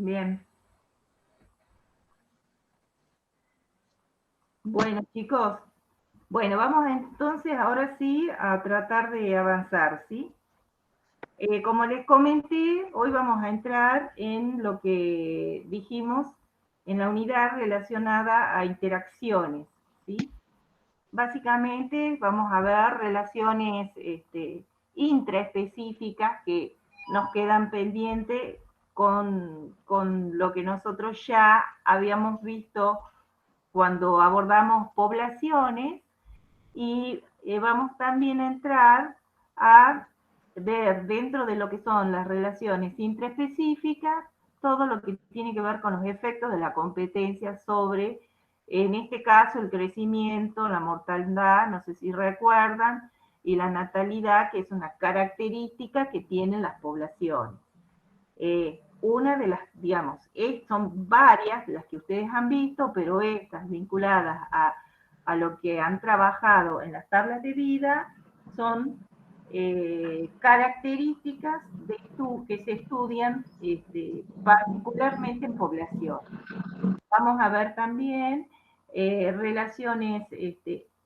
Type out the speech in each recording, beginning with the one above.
Bien. Bueno, chicos, bueno, vamos entonces ahora sí a tratar de avanzar, ¿sí? Como les comenté, hoy vamos a entrar en lo que dijimos en la unidad relacionada a interacciones, ¿sí? Básicamente vamos a ver relaciones intraespecíficas que nos quedan pendientes con lo que nosotros ya habíamos visto cuando abordamos poblaciones y vamos también a entrar a ver dentro de lo que son las relaciones intraespecíficas todo lo que tiene que ver con los efectos de la competencia sobre, en este caso, el crecimiento, la mortalidad, no sé si recuerdan, y la natalidad, que es una característica que tienen las poblaciones. Una de las, digamos, son varias las que ustedes han visto, pero estas vinculadas a lo que han trabajado en las tablas de vida son características que se estudian particularmente en población. Vamos a ver también relaciones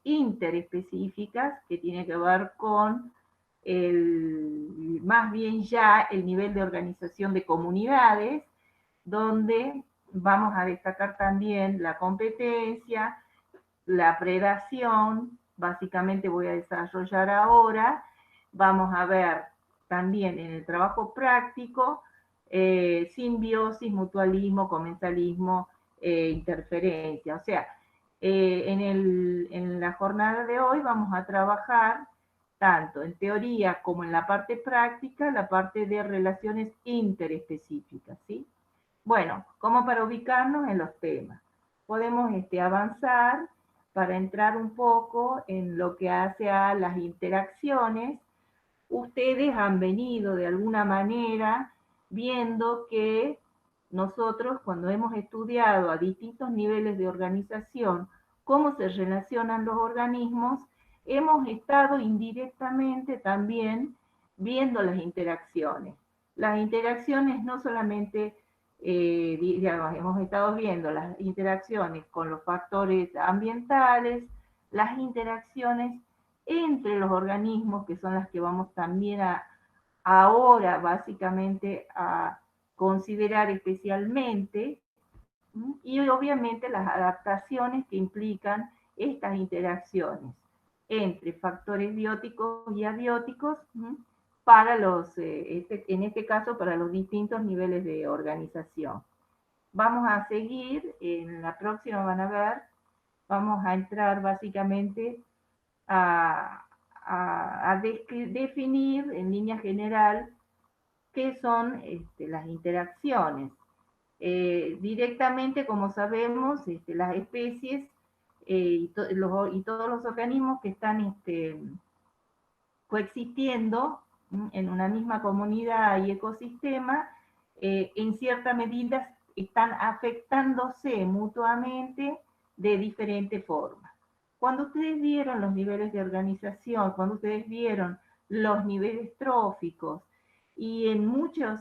interespecíficas que tienen que ver con más bien ya el nivel de organización de comunidades, donde vamos a destacar también la competencia, la predación, básicamente voy a desarrollar ahora, vamos a ver también en el trabajo práctico, simbiosis, mutualismo, comensalismo, interferencia. O sea, en la jornada de hoy vamos a trabajar tanto en teoría como en la parte práctica, la parte de relaciones interespecíficas, ¿sí? Bueno, como para ubicarnos en los temas. Podemos avanzar para entrar un poco en lo que hace a las interacciones. Ustedes han venido de alguna manera viendo que nosotros, cuando hemos estudiado a distintos niveles de organización cómo se relacionan los organismos, hemos estado indirectamente también viendo las interacciones. Las interacciones no solamente, digamos, hemos estado viendo las interacciones con los factores ambientales, las interacciones entre los organismos, que son las que vamos también ahora básicamente a considerar especialmente, y obviamente las adaptaciones que implican estas interacciones entre factores bióticos y abióticos para en este caso, para los distintos niveles de organización. Vamos a seguir, en la próxima van a ver, vamos a entrar básicamente a, definir en línea general qué son las interacciones. Directamente, como sabemos, las especies y todos los organismos que están coexistiendo en una misma comunidad y ecosistema, en cierta medida están afectándose mutuamente de diferente forma. Cuando ustedes vieron los niveles de organización, cuando ustedes vieron los niveles tróficos, y en muchos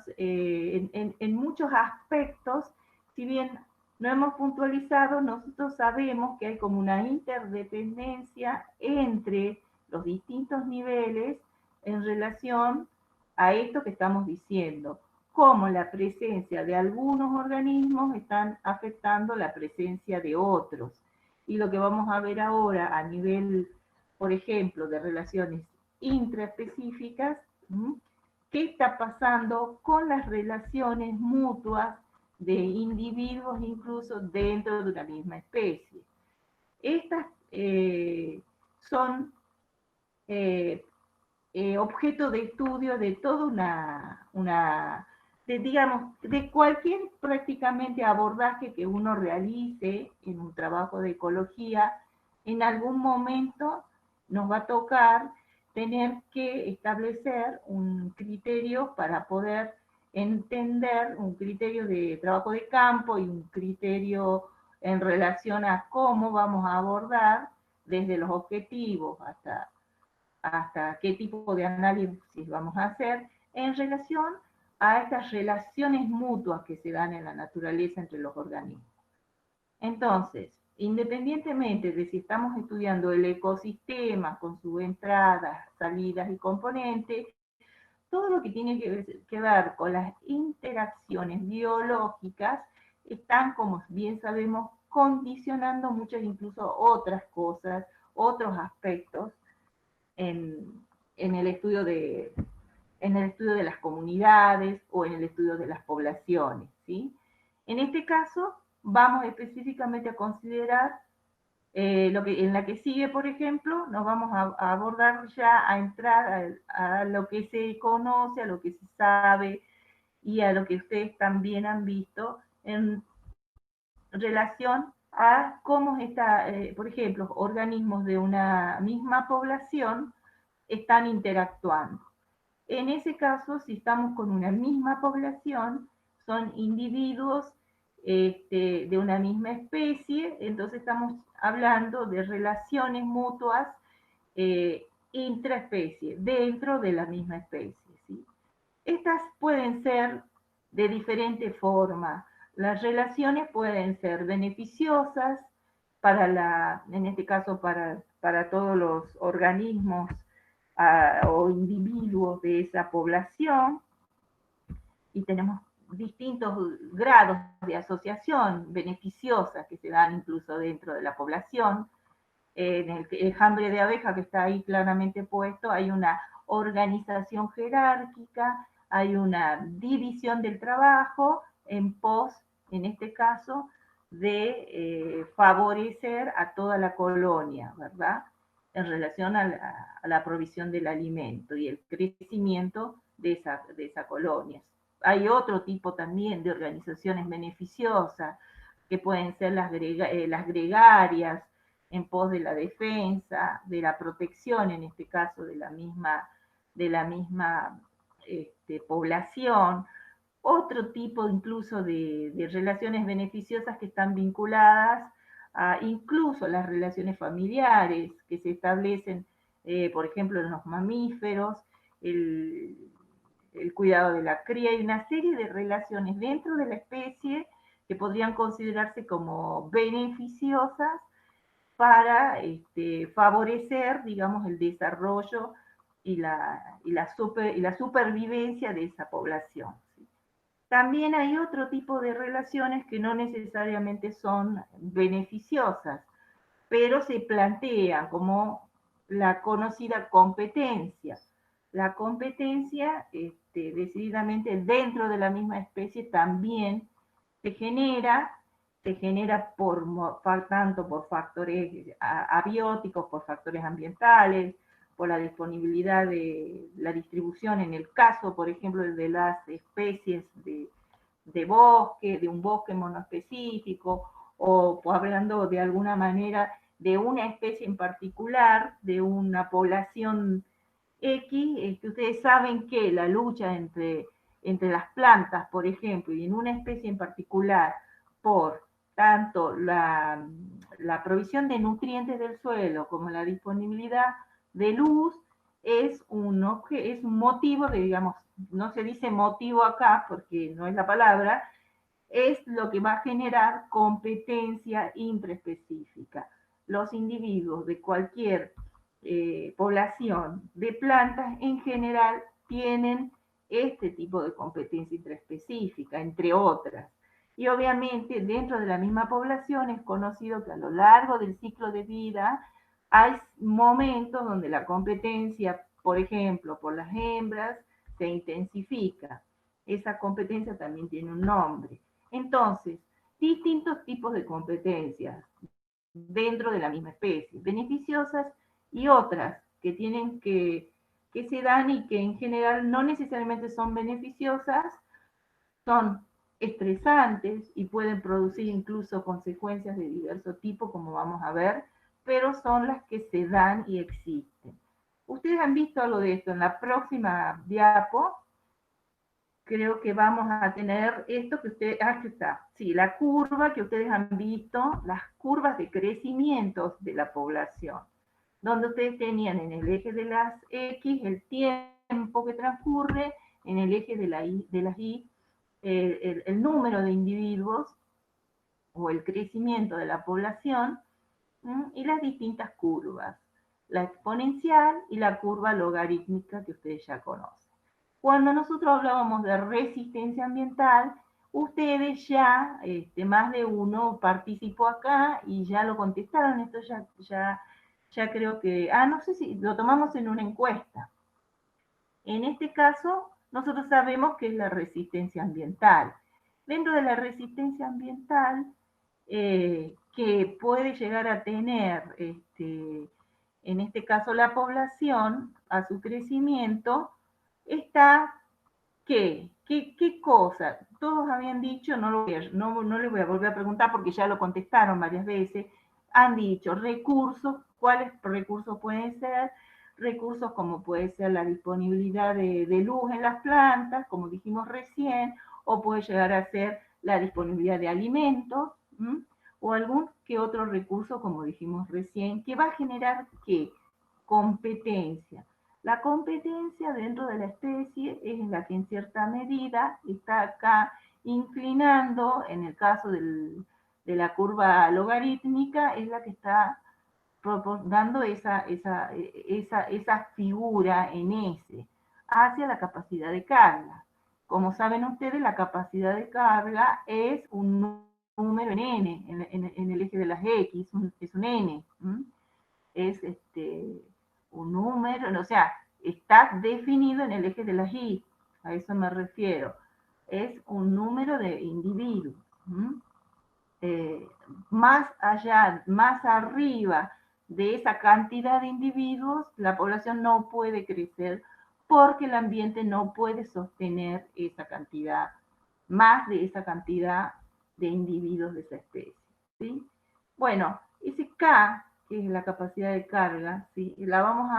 aspectos, si bien no hemos puntualizado, nosotros sabemos que hay como una interdependencia entre los distintos niveles en relación a esto que estamos diciendo, cómo la presencia de algunos organismos están afectando la presencia de otros. Y lo que vamos a ver ahora a nivel, por ejemplo, de relaciones intraespecíficas, qué está pasando con las relaciones mutuas de individuos incluso dentro de una misma especie. Estas son eh, objeto de estudio de toda digamos, de cualquier prácticamente abordaje que uno realice en un trabajo de ecología, en algún momento nos va a tocar tener que establecer un criterio para poder entender, un criterio de trabajo de campo y un criterio en relación a cómo vamos a abordar desde los objetivos hasta qué tipo de análisis vamos a hacer en relación a estas relaciones mutuas que se dan en la naturaleza entre los organismos. Entonces, independientemente de si estamos estudiando el ecosistema con sus entradas, salidas y componentes, todo lo que tiene que ver con las interacciones biológicas están, como bien sabemos, condicionando muchas incluso otras cosas, otros aspectos en, en el estudio de las comunidades o en el estudio de las poblaciones, ¿sí? En este caso, vamos específicamente a considerar en la que sigue, por ejemplo, nos vamos a abordar ya, a entrar a lo que se conoce, a lo que se sabe y a lo que ustedes también han visto en relación a cómo está, por ejemplo, organismos de una misma población están interactuando. En ese caso, si estamos con una misma población, son individuos de una misma especie, entonces estamos hablando de relaciones mutuas intraespecie, dentro de la misma especie. ¿Sí? Estas pueden ser de diferente forma. Las relaciones pueden ser beneficiosas en este caso, para todos los organismos o individuos de esa población, y tenemos distintos grados de asociación beneficiosas que se dan incluso dentro de la población. En el enjambre de abeja que está ahí claramente puesto, hay una organización jerárquica, hay una división del trabajo en pos, en este caso, de favorecer a toda la colonia, ¿verdad? En relación a la provisión del alimento y el crecimiento de esa colonia. Hay otro tipo también de organizaciones beneficiosas, que pueden ser las gregarias, en pos de la defensa, de la protección, en este caso de la misma población, otro tipo incluso de relaciones beneficiosas que están vinculadas a incluso las relaciones familiares que se establecen, por ejemplo, en los mamíferos, el, el cuidado de la cría y una serie de relaciones dentro de la especie que podrían considerarse como beneficiosas para favorecer, digamos, el desarrollo y la supervivencia de esa población. ¿Sí? También hay otro tipo de relaciones que no necesariamente son beneficiosas, pero se plantean como la conocida competencia. La competencia, decididamente dentro de la misma especie, también se genera, tanto por factores abióticos, por factores ambientales, por la disponibilidad de la distribución, en el caso, por ejemplo, de las especies de bosque, de un bosque monoespecífico, o hablando de alguna manera de una especie en particular, de una población X, que ustedes saben que la lucha entre las plantas, por ejemplo, y en una especie en particular, por tanto la provisión de nutrientes del suelo como la disponibilidad de luz, es un motivo de, digamos, no se dice motivo acá porque no es la palabra, es lo que va a generar competencia intraespecífica. Los individuos de cualquier población de plantas en general tienen este tipo de competencia intraespecífica, entre otras. Y obviamente dentro de la misma población es conocido que a lo largo del ciclo de vida hay momentos donde la competencia, por ejemplo, por las hembras, se intensifica. Esa competencia también tiene un nombre. Entonces, distintos tipos de competencias dentro de la misma especie, beneficiosas y otras que se dan y que en general no necesariamente son beneficiosas, son estresantes y pueden producir incluso consecuencias de diverso tipo, como vamos a ver, pero son las que se dan y existen. Ustedes han visto algo de esto. En la próxima diapo creo que vamos a tener esto que ustedes, aquí está, sí, la curva que ustedes han visto, las curvas de crecimiento de la población, donde ustedes tenían en el eje de las X el tiempo que transcurre, en el eje de las Y, el número de individuos o el crecimiento de la población, y las distintas curvas, la exponencial y la curva logarítmica que ustedes ya conocen. Cuando nosotros hablábamos de resistencia ambiental, ustedes ya, más de uno participó acá y ya lo contestaron, esto ya creo que, no sé si lo tomamos en una encuesta. En este caso, nosotros sabemos que es la resistencia ambiental. Dentro de la resistencia ambiental, que puede llegar a tener, en este caso la población, a su crecimiento, está ¿qué cosa? Todos habían dicho, no le voy a volver a preguntar porque ya lo contestaron varias veces, han dicho recursos, ¿cuáles recursos pueden ser? Recursos como puede ser la disponibilidad de luz en las plantas, como dijimos recién, o puede llegar a ser la disponibilidad de alimentos, o algún que otro recurso, como dijimos recién, que va a generar ¿qué? Competencia. La competencia dentro de la especie es la que en cierta medida está acá inclinando, en el caso de la curva logarítmica, es la que está dando esa figura en S hacia la capacidad de carga. Como saben ustedes, la capacidad de carga es un número en N, en el eje de las X, es un N. Es un número, o sea, está definido en el eje de las Y, a eso me refiero. Es un número de individuos. Más allá, más arriba de esa cantidad de individuos, la población no puede crecer porque el ambiente no puede sostener esa cantidad, más de esa cantidad de individuos de esa especie. ¿Sí? Bueno, ese K, que es la capacidad de carga, ¿sí? Lo vamos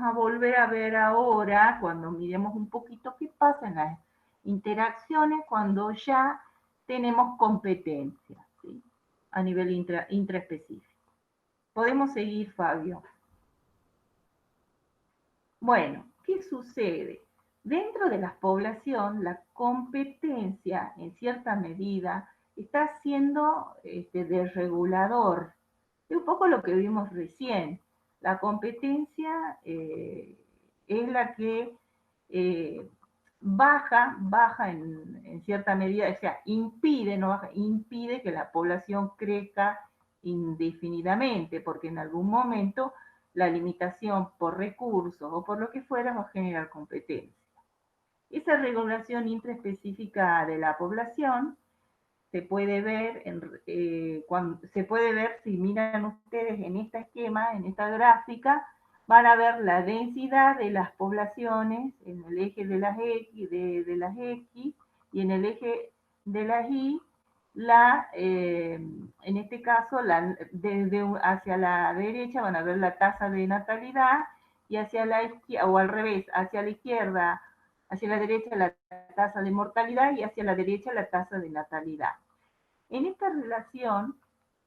a volver a ver ahora cuando miremos un poquito qué pasa en las interacciones cuando ya tenemos competencia, ¿sí? A nivel intraespecífico. Podemos seguir, Fabio. Bueno, ¿qué sucede? Dentro de la población, la competencia, en cierta medida, está siendo desregulador. Es un poco lo que vimos recién. La competencia es la que baja en cierta medida, o sea, impide, no baja, impide que la población crezca indefinidamente, porque en algún momento la limitación por recursos o por lo que fuera va a generar competencia. Esa regulación intraespecífica de la población se puede ver, se puede ver si miran ustedes en este esquema, en esta gráfica, van a ver la densidad de las poblaciones en el eje de las X, y en el eje de las Y, en este caso, hacia la derecha van a ver la tasa de natalidad y hacia la izquierda, o al revés, hacia la izquierda, hacia la derecha la tasa de mortalidad y hacia la derecha la tasa de natalidad. En esta relación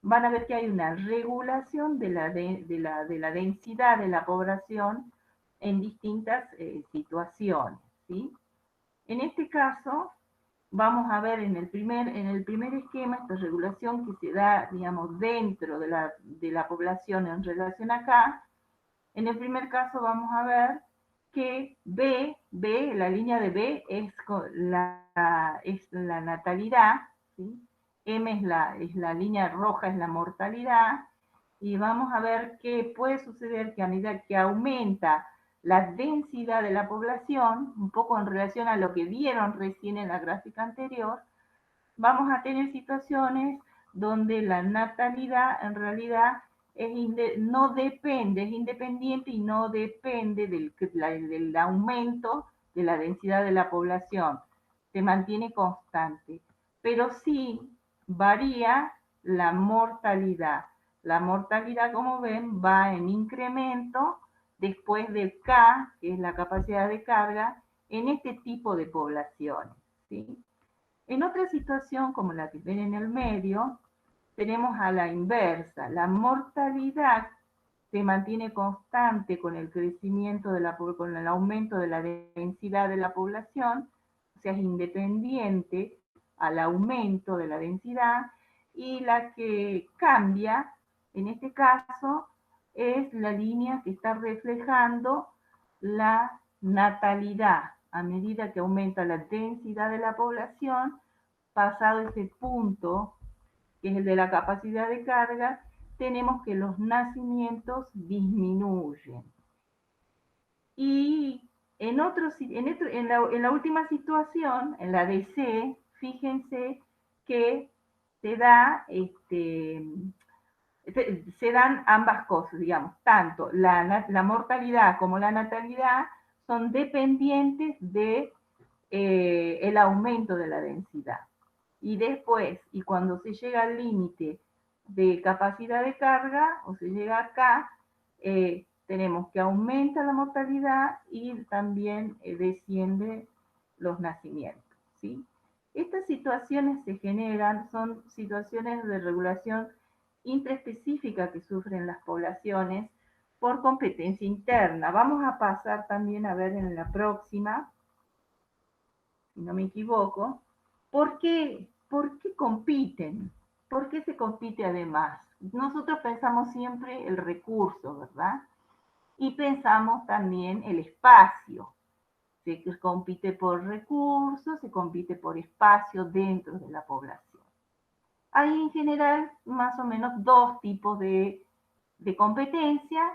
van a ver que hay una regulación de la densidad de la población en distintas situaciones, ¿sí? En este caso, vamos a ver en el primer esquema esta regulación que se da, digamos, dentro de la población en relación acá. En el primer caso vamos a ver que la línea de B es la natalidad, ¿sí? M es la línea roja, es la mortalidad, y vamos a ver qué puede suceder que a medida que aumenta la densidad de la población, un poco en relación a lo que vieron recién en la gráfica anterior, vamos a tener situaciones donde la natalidad en realidad no depende, es independiente y no depende del aumento de la densidad de la población, se mantiene constante, pero sí varía la mortalidad. La mortalidad, como ven, va en incremento después de K, que es la capacidad de carga, en este tipo de poblaciones, ¿sí? En otra situación, como la que ven en el medio, tenemos a la inversa. La mortalidad se mantiene constante con el crecimiento con el aumento de la densidad de la población, o sea, es independiente al aumento de la densidad, y la que cambia, en este caso, es la línea que está reflejando la natalidad. A medida que aumenta la densidad de la población, pasado ese punto, que es el de la capacidad de carga, tenemos que los nacimientos disminuyen. Y en la última situación, en la de C, fíjense que se da se dan ambas cosas, digamos, tanto la mortalidad como la natalidad son dependientes de el aumento de la densidad. Y después, y cuando se llega al límite de capacidad de carga, o se llega acá, tenemos que aumenta la mortalidad y también desciende los nacimientos, ¿sí? Estas situaciones se generan, son situaciones de regulación intraespecífica que sufren las poblaciones por competencia interna. Vamos a pasar también a ver en la próxima, si no me equivoco, ¿por qué compiten? ¿Por qué se compite además? Nosotros pensamos siempre el recurso, ¿verdad? Y pensamos también el espacio. Se compite por recursos, se compite por espacio dentro de la población. Hay en general más o menos dos tipos de competencia,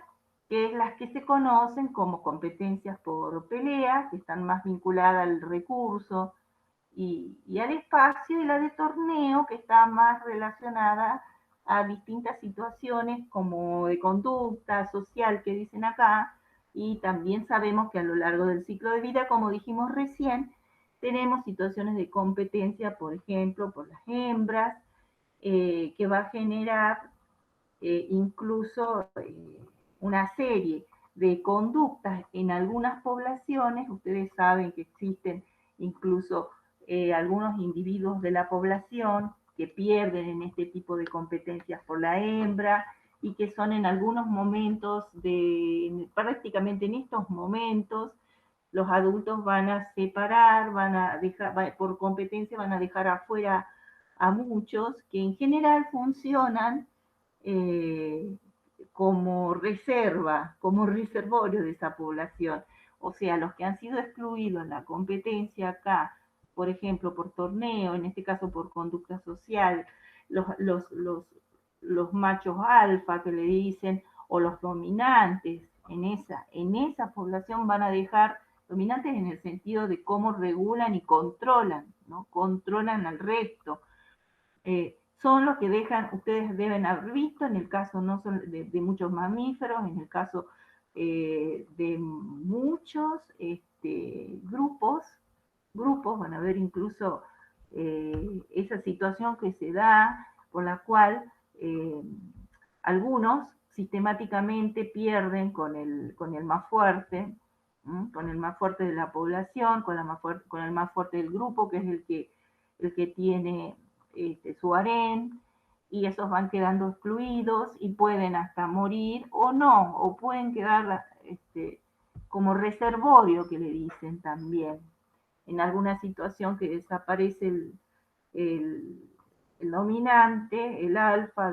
que es las que se conocen como competencias por pelea, que están más vinculadas al recurso y al espacio, y la de torneo, que está más relacionada a distintas situaciones como de conducta social que dicen acá, y también sabemos que a lo largo del ciclo de vida, como dijimos recién, tenemos situaciones de competencia, por ejemplo, por las hembras, que va a generar incluso una serie de conductas en algunas poblaciones. Ustedes saben que existen incluso algunos individuos de la población que pierden en este tipo de competencias por la hembra y que son en algunos momentos, prácticamente en estos momentos, los adultos van a separar, van a dejar, por competencia van a dejar afuera a muchos que en general funcionan eh, como reserva, como reservorio de esa población. O sea, los que han sido excluidos en la competencia acá, por ejemplo, por torneo, en este caso por conducta social, los, los, los, los machos alfa que le dicen, o los dominantes en esa población van a dejar, dominantes en el sentido de cómo regulan y controlan, ¿no? Controlan al resto. Son los que dejan, ustedes deben haber visto, en el caso no son de muchos mamíferos, en el caso de muchos grupos, van a ver incluso esa situación que se da por la cual algunos sistemáticamente pierden con el más fuerte, con el más fuerte de la población, con el más fuerte del grupo, que es el que tiene su harén, y esos van quedando excluidos y pueden hasta morir o no, o pueden quedar como reservorio, que le dicen también, en alguna situación que desaparece el, el dominante, el alfa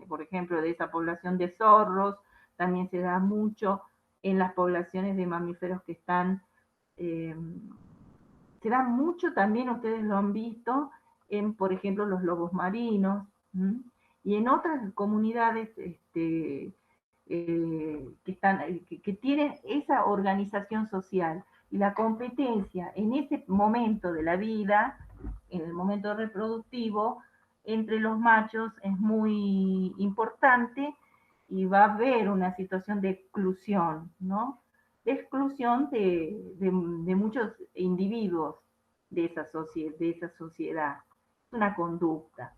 por ejemplo, de esa población de zorros. También se da mucho en las poblaciones de mamíferos que están, eh, se da mucho también, ustedes lo han visto, en, por ejemplo, los lobos marinos, ¿m? Y en otras comunidades que tienen esa organización social y la competencia en ese momento de la vida, en el momento reproductivo, entre los machos es muy importante, y va a haber una situación de exclusión, ¿no? De exclusión de muchos individuos de esa sociedad. Es una conducta.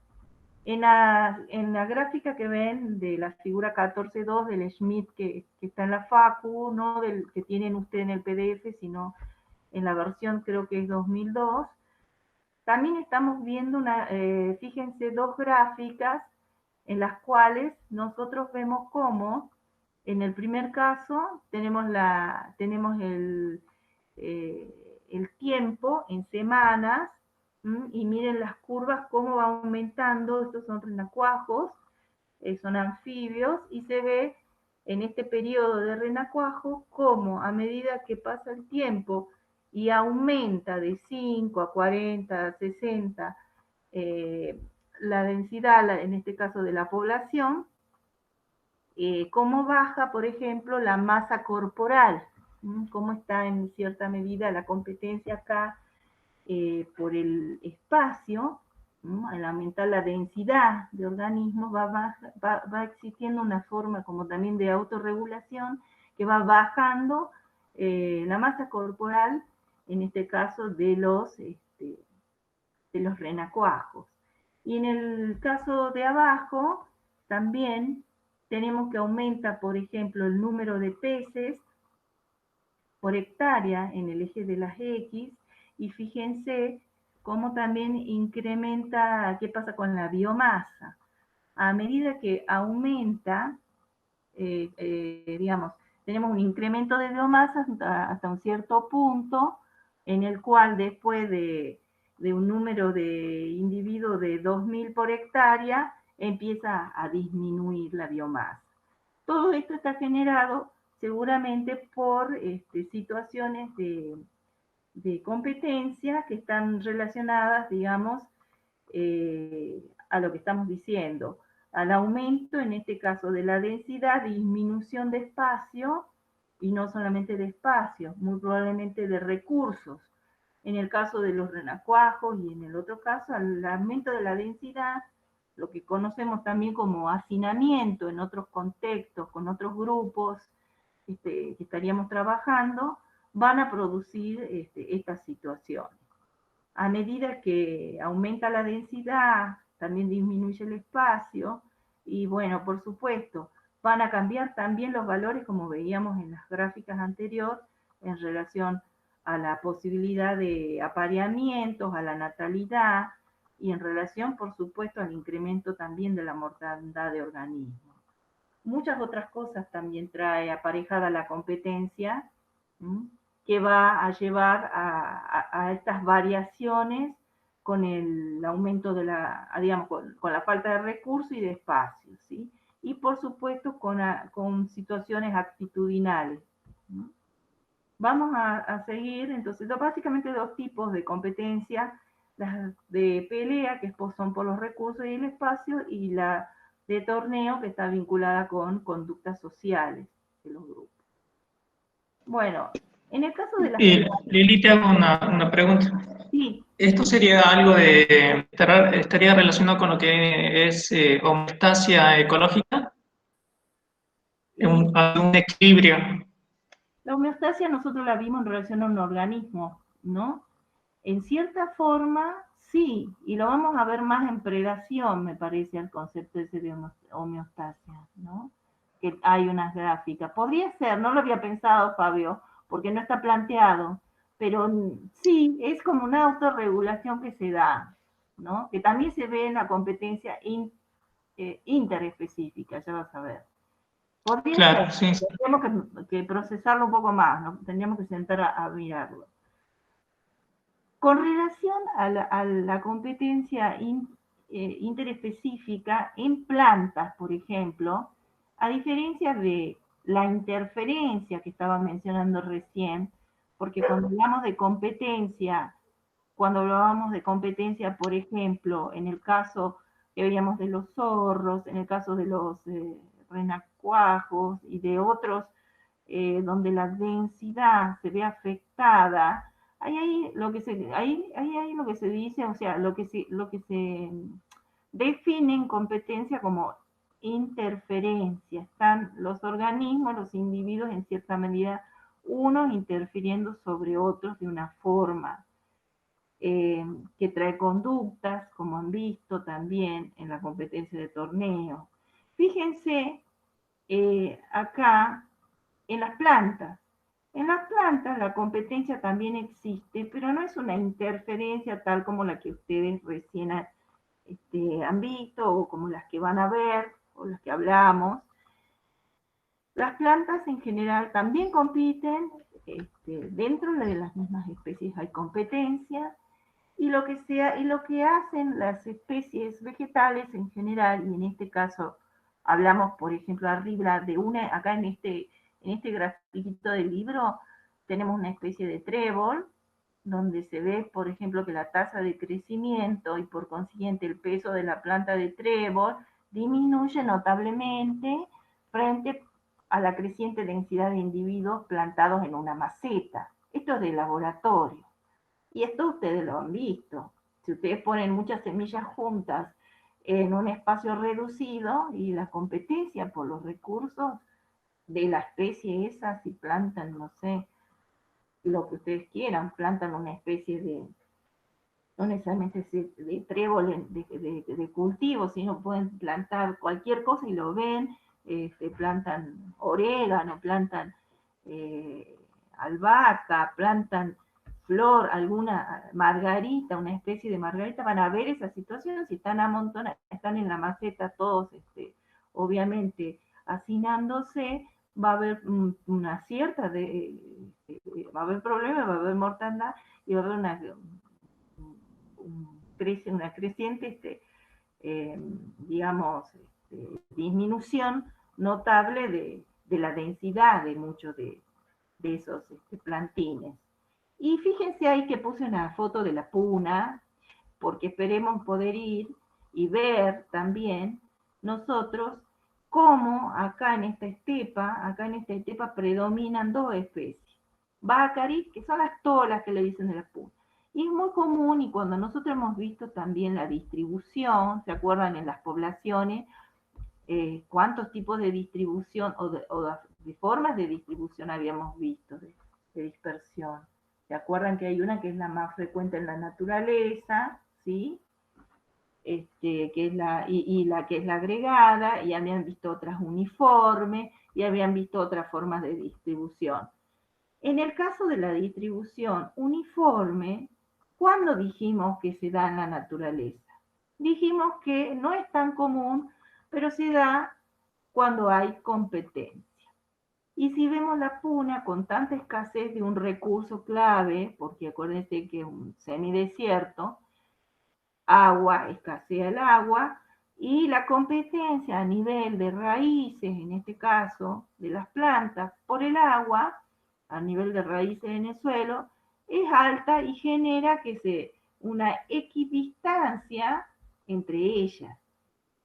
En la gráfica que ven de la figura 14.2 del Schmidt que está en la Facu, no del que tienen ustedes en el PDF, sino en la versión creo que es 2002, también estamos viendo, fíjense, dos gráficas en las cuales nosotros vemos cómo En el primer caso tenemos el tiempo en semanas, y miren las curvas cómo va aumentando. Estos son renacuajos, son anfibios, y se ve en este periodo de renacuajo cómo a medida que pasa el tiempo y aumenta de 5 a 40, a 60 la densidad, en este caso de la población, cómo baja, por ejemplo, la masa corporal, cómo está en cierta medida la competencia acá por el espacio. Al aumentar la densidad de organismos va existiendo una forma como también de autorregulación que va bajando la masa corporal, en este caso de los renacuajos. Y en el caso de abajo, también tenemos que aumenta, por ejemplo, el número de peces por hectárea en el eje de las X, y fíjense cómo también incrementa, qué pasa con la biomasa. A medida que aumenta, digamos, tenemos un incremento de biomasa hasta un cierto punto, en el cual después de un número de individuos de 2.000 por hectárea, empieza a disminuir la biomasa. Todo esto está generado seguramente por situaciones de competencia que están relacionadas, digamos, a lo que estamos diciendo, al aumento, en este caso, de la densidad, disminución de espacio, y no solamente de espacio, muy probablemente de recursos. En el caso de los renacuajos, y en el otro caso, al aumento de la densidad, lo que conocemos también como hacinamiento en otros contextos, con otros grupos que estaríamos trabajando, van a producir estas situaciones. A medida que aumenta la densidad, también disminuye el espacio, y bueno, por supuesto, van a cambiar también los valores, como veíamos en las gráficas anteriores, en relación a la posibilidad de apareamientos, a la natalidad, y en relación, por supuesto, al incremento también de la mortandad de organismos. Muchas otras cosas también trae aparejada la competencia, que va a llevar a estas variaciones con el aumento de digamos, con la falta de recursos y de espacio, ¿sí? Y por supuesto con situaciones actitudinales. Vamos a seguir, entonces, básicamente dos tipos de competencia: las de pelea, que son por los recursos y el espacio, y la de torneo, que está vinculada con conductas sociales de los grupos. Bueno, en el caso de las... Lili, te hago una pregunta. Sí. ¿Esto sería algo de... estaría relacionado con lo que es homeostasia ecológica? Un equilibrio. La homeostasia nosotros la vimos en relación a un organismo, ¿no? En cierta forma, sí, y lo vamos a ver más en predación, me parece, el concepto ese de homeostasia, ¿no? Que hay unas gráficas. Podría ser, no lo había pensado, Fabio, porque no está planteado, pero sí, es como una autorregulación que se da, ¿no? Que también se ve en la competencia interespecífica, ya vas a ver. Podría claro, ser, sí. tendríamos que procesarlo un poco más, ¿no? Tendríamos que sentar a mirarlo. Con relación a la competencia interespecífica en plantas, por ejemplo, a diferencia de la interferencia que estaba mencionando recién, porque cuando hablamos de competencia, por ejemplo, en el caso que veíamos de los zorros, en el caso de los renacuajos y de otros, donde la densidad se ve afectada, ahí lo que se dice, o sea, lo que se define en competencia como interferencia. Están los organismos, los individuos, en cierta medida, unos interfiriendo sobre otros de una forma que trae conductas, como han visto también en la competencia de torneo. Fíjense acá en las plantas. En las plantas la competencia también existe, pero no es una interferencia tal como la que ustedes recién han visto, o como las que van a ver, o las que hablamos. Las plantas en general también compiten, dentro de las mismas especies hay competencia, y lo que hacen las especies vegetales en general, y en este caso hablamos, por ejemplo, arriba de una, acá en este grafiquito del libro, tenemos una especie de trébol, donde se ve, por ejemplo, que la tasa de crecimiento y por consiguiente el peso de la planta de trébol disminuye notablemente frente a la creciente densidad de individuos plantados en una maceta. Esto es de laboratorio. Y esto ustedes lo han visto. Si ustedes ponen muchas semillas juntas en un espacio reducido y la competencia por los recursos de la especie esa, si plantan, no sé, lo que ustedes quieran, plantan una especie de, no necesariamente de trébol de cultivo, sino pueden plantar cualquier cosa y lo ven, plantan orégano, plantan albahaca, plantan flor, alguna margarita, una especie de margarita, van a ver esa situación, si están amontonados, están en la maceta todos, obviamente, hacinándose, va a haber una cierta, va a haber problemas, va a haber mortandad y va a haber una creciente, digamos, disminución notable de la densidad de muchos de esos plantines. Y fíjense ahí que puse una foto de la puna, porque esperemos poder ir y ver también nosotros cómo acá en esta estepa predominan dos especies. Bácaris, que son las tolas que le dicen de la puna. Y es muy común, y cuando nosotros hemos visto también la distribución, ¿se acuerdan en las poblaciones? Cuántos tipos de distribución o de formas de distribución habíamos visto de dispersión. ¿Se acuerdan que hay una que es la más frecuente en la naturaleza, ¿sí? Que es la que es la agregada, y habían visto otras uniformes, y habían visto otras formas de distribución. En el caso de la distribución uniforme, ¿cuándo dijimos que se da en la naturaleza? Dijimos que no es tan común, pero se da cuando hay competencia. Y si vemos la puna con tanta escasez de un recurso clave, porque acuérdense que es un semidesierto, agua, escasea el agua, y la competencia a nivel de raíces, en este caso, de las plantas por el agua, a nivel de raíces en el suelo, es alta y genera una equidistancia entre ellas.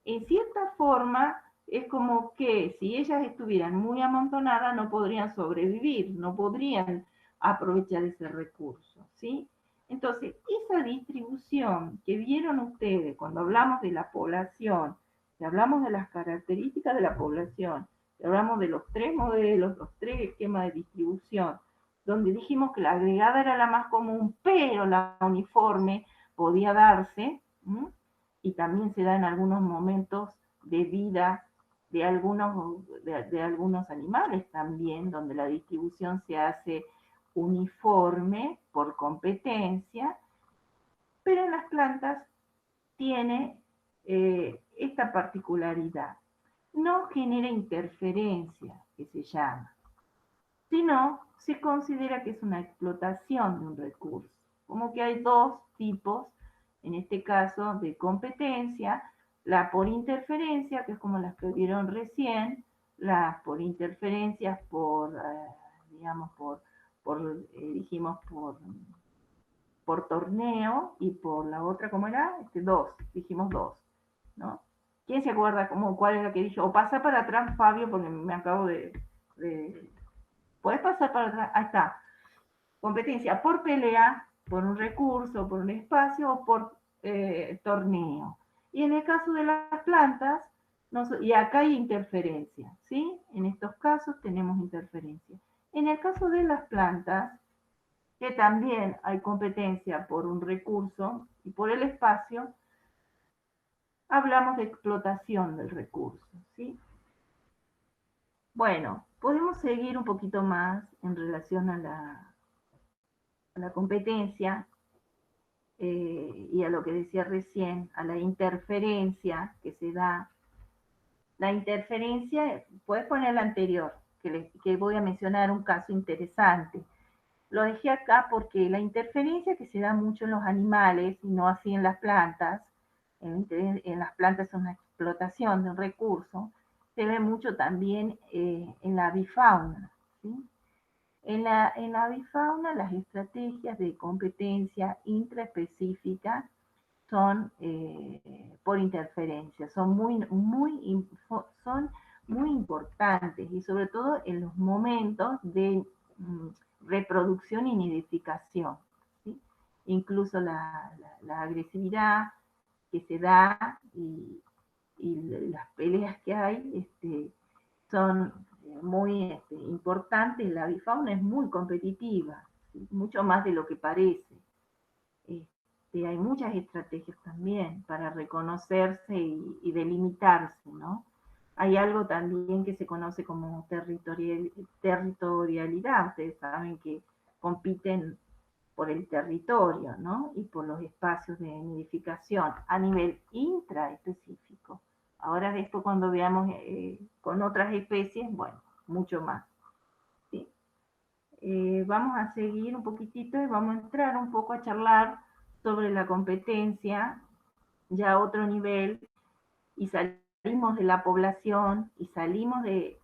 En cierta forma, es como que si ellas estuvieran muy amontonadas no podrían sobrevivir, no podrían aprovechar ese recurso, ¿sí? Entonces, esa distribución que vieron ustedes cuando hablamos de la población, si hablamos de las características de la población, si hablamos de los tres modelos, los tres esquemas de distribución, donde dijimos que la agregada era la más común, pero la uniforme podía darse, ¿m? Y también se da en algunos momentos de vida de algunos animales también, donde la distribución se hace uniforme por competencia, pero en las plantas tiene esta particularidad. No genera interferencia, que se llama, sino se considera que es una explotación de un recurso. Como que hay dos tipos, en este caso, de competencia, la por interferencia, que es como las que vieron recién, las por interferencias digamos, dijimos, por torneo, y por la otra, ¿cómo era? Dijimos dos, ¿no? ¿Quién se acuerda cuál era la que dije? O pasa para atrás, Fabio, porque me acabo de ¿Puedes pasar para atrás? Ahí está. Competencia por pelea, por un recurso, por un espacio o por torneo. Y en el caso de las plantas, y acá hay interferencia, ¿sí? En estos casos tenemos interferencia. En el caso de las plantas, que también hay competencia por un recurso y por el espacio, hablamos de explotación del recurso, ¿sí? Bueno, podemos seguir un poquito más en relación a la competencia y a lo que decía recién, a la interferencia que se da. La interferencia, puedes poner la anterior, que voy a mencionar un caso interesante. Lo dejé acá porque la interferencia que se da mucho en los animales y no así en las plantas, en las plantas es una explotación de un recurso, se ve mucho también en la avifauna, ¿sí? En la avifauna las estrategias de competencia intraespecífica son por interferencia, son son muy importantes y sobre todo en los momentos de reproducción y nidificación. ¿Sí? Incluso la agresividad que se da y las peleas que hay son muy importantes. La avifauna es muy competitiva, ¿sí? Mucho más de lo que parece. Hay muchas estrategias también para reconocerse y delimitarse, ¿no? Hay algo también que se conoce como territorialidad. Ustedes saben que compiten por el territorio, ¿no? Y por los espacios de nidificación a nivel intraespecífico. Ahora después cuando veamos con otras especies, bueno, mucho más. ¿Sí? Vamos a seguir un poquitito y vamos a entrar un poco a charlar sobre la competencia, ya a otro nivel, y salimos de la población y salimos de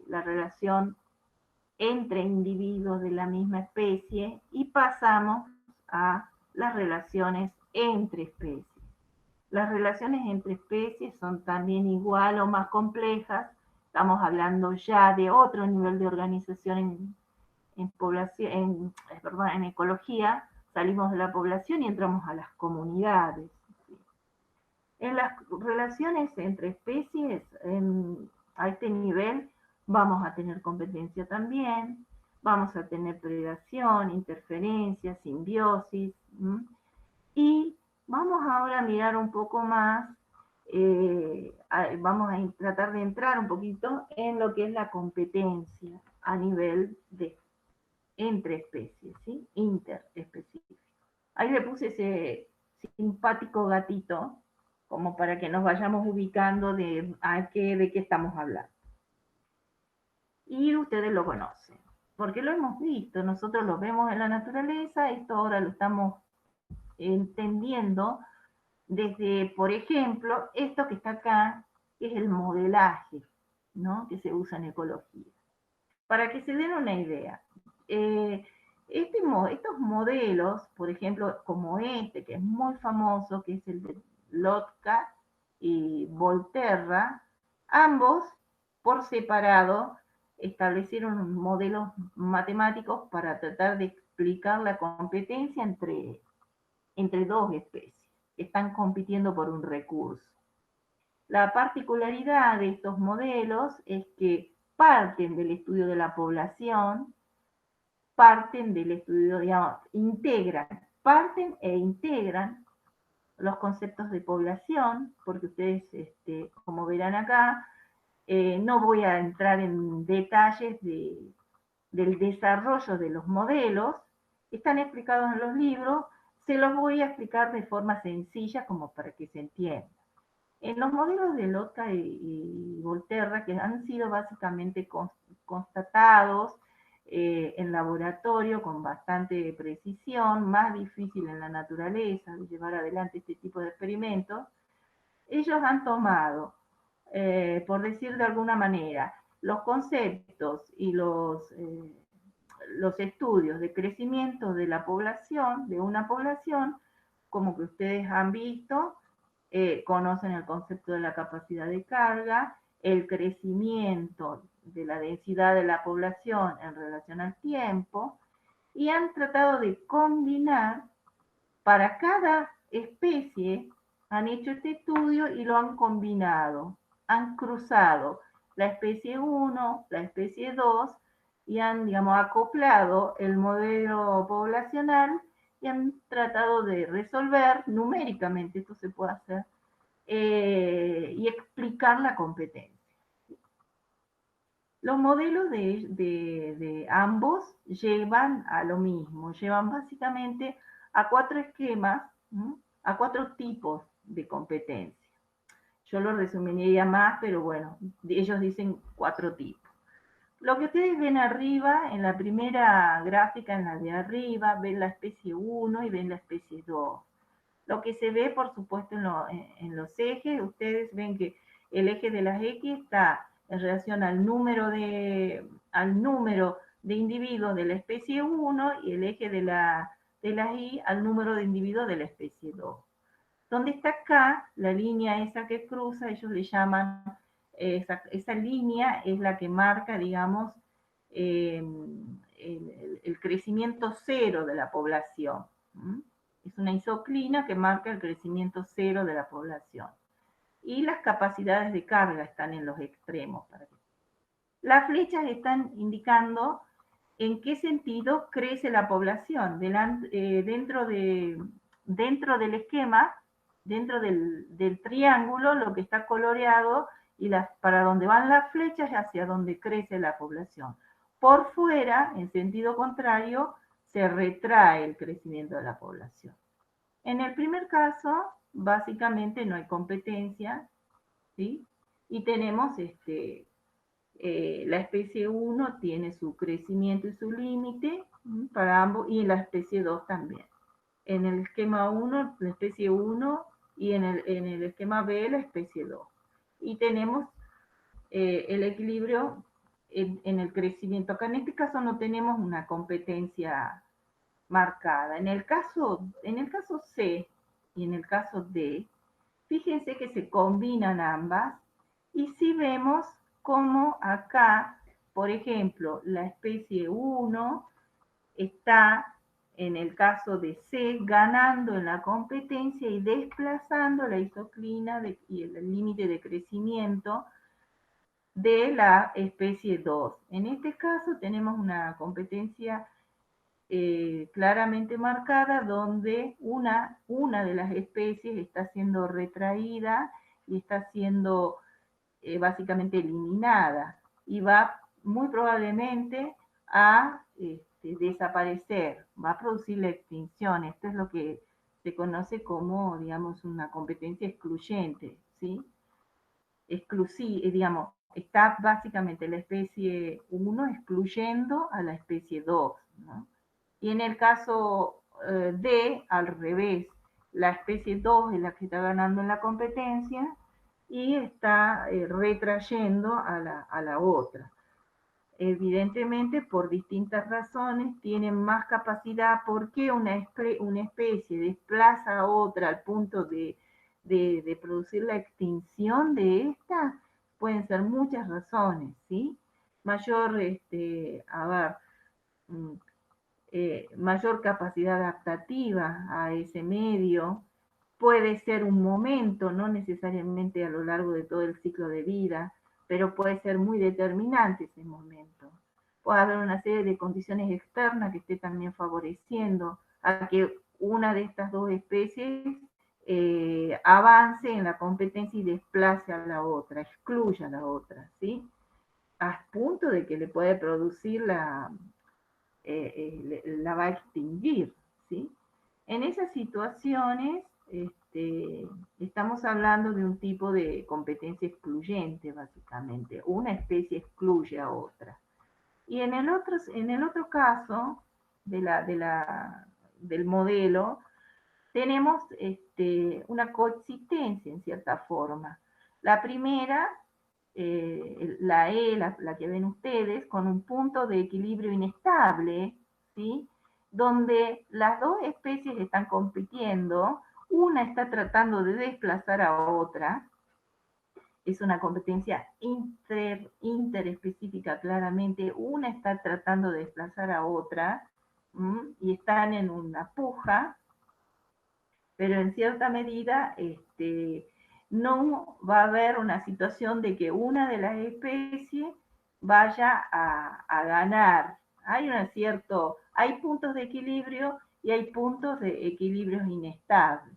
la relación entre individuos de la misma especie y pasamos a las relaciones entre especies. Las relaciones entre especies son también igual o más complejas. Estamos hablando ya de otro nivel de organización en población, en ecología. Salimos de la población y entramos a las comunidades. En las relaciones entre especies, a este nivel, vamos a tener competencia también, vamos a tener predación, interferencia, simbiosis, y vamos ahora a mirar un poco más, vamos a tratar de entrar un poquito en lo que es la competencia a nivel de entre especies, ¿sí? Interespecífico. Ahí le puse ese simpático gatito, como para que nos vayamos ubicando de qué estamos hablando. Y ustedes lo conocen, porque lo hemos visto, nosotros lo vemos en la naturaleza, esto ahora lo estamos entendiendo desde, por ejemplo, esto que está acá, que es el modelaje, ¿no? Que se usa en ecología. Para que se den una idea, estos modelos, por ejemplo, como este, que es muy famoso, que es el de Lotka y Volterra, ambos, por separado, establecieron modelos matemáticos para tratar de explicar la competencia entre dos especies que están compitiendo por un recurso. La particularidad de estos modelos es que parten del estudio de la población, parten del estudio, digamos, parten e integran los conceptos de población, porque ustedes, como verán acá, no voy a entrar en detalles del desarrollo de los modelos, están explicados en los libros, se los voy a explicar de forma sencilla como para que se entienda. En los modelos de Lotka y Volterra, que han sido básicamente constatados en laboratorio con bastante precisión, más difícil en la naturaleza de llevar adelante este tipo de experimentos, ellos han tomado, por decir de alguna manera, los conceptos y los estudios de crecimiento de la población, de una población, como que ustedes han visto, conocen el concepto de la capacidad de carga, el crecimiento de la densidad de la población en relación al tiempo, y han tratado de combinar para cada especie, han hecho este estudio y lo han combinado, han cruzado la especie 1, la especie 2, y han, digamos, acoplado el modelo poblacional y han tratado de resolver numéricamente, esto se puede hacer, y explicar la competencia. Los modelos de ambos llevan a lo mismo, llevan básicamente a 4 esquemas, a 4 tipos de competencia. Yo lo resumiría más, pero bueno, ellos dicen 4 tipos. Lo que ustedes ven arriba, en la primera gráfica, en la de arriba, ven la especie 1 y ven la especie 2. Lo que se ve, por supuesto, en los ejes, ustedes ven que el eje de las X está en relación al número de individuos de la especie 1 y el eje de las Y al número de individuos de la especie 2. Donde está acá, la línea esa que cruza, ellos le llaman, esa línea es la que marca, digamos, el crecimiento cero de la población. Es una isoclina que marca el crecimiento cero de la población. Y las capacidades de carga están en los extremos. Las flechas están indicando en qué sentido crece la población. Dentro del esquema, dentro del triángulo, lo que está coloreado y para donde van las flechas es hacia donde crece la población. Por fuera, en sentido contrario, se retrae el crecimiento de la población. En el primer caso, básicamente no hay competencia, ¿sí? Y tenemos la especie 1 tiene su crecimiento y su límite para ambos, y la especie 2 también. En el esquema 1, la especie 1, y en el esquema B, la especie 2. Y tenemos el equilibrio en el crecimiento. Acá en este caso no tenemos una competencia marcada. En el caso C y en el caso D, fíjense que se combinan ambas y si vemos cómo acá, por ejemplo, la especie 1 está, en el caso de C, ganando en la competencia y desplazando la isoclina y el límite de crecimiento de la especie 2. En este caso tenemos una competencia claramente marcada donde una de las especies está siendo retraída y está siendo básicamente eliminada y va muy probablemente a desaparecer, va a producir la extinción. Esto es lo que se conoce como, digamos, una competencia excluyente, ¿sí? Digamos, está básicamente la especie 1 excluyendo a la especie 2, ¿no? Y en el caso D, al revés, la especie 2 es la que está ganando en la competencia y está retrayendo a la otra. Evidentemente, por distintas razones, tienen más capacidad. ¿Por qué una especie desplaza a otra al punto de producir la extinción de esta? Pueden ser muchas razones, ¿sí? Mayor, mayor capacidad adaptativa a ese medio, puede ser un momento, no necesariamente a lo largo de todo el ciclo de vida, pero puede ser muy determinante ese momento. Puede haber una serie de condiciones externas que esté también favoreciendo a que una de estas dos especies avance en la competencia y desplace a la otra, excluya a la otra, ¿sí? A punto de que le puede producir la va a extinguir, ¿sí? En esas situaciones, estamos hablando de un tipo de competencia excluyente, básicamente. Una especie excluye a otra. Y en el otro caso del modelo, tenemos una coexistencia en cierta forma. La primera, la E, la que ven ustedes, con un punto de equilibrio inestable, ¿sí? Donde las dos especies están compitiendo, una está tratando de desplazar a otra, es una competencia interespecífica claramente, una está tratando de desplazar a otra, y están en una puja, pero en cierta medida no va a haber una situación de que una de las especies vaya a ganar. Hay puntos de equilibrio y hay puntos de equilibrios inestables.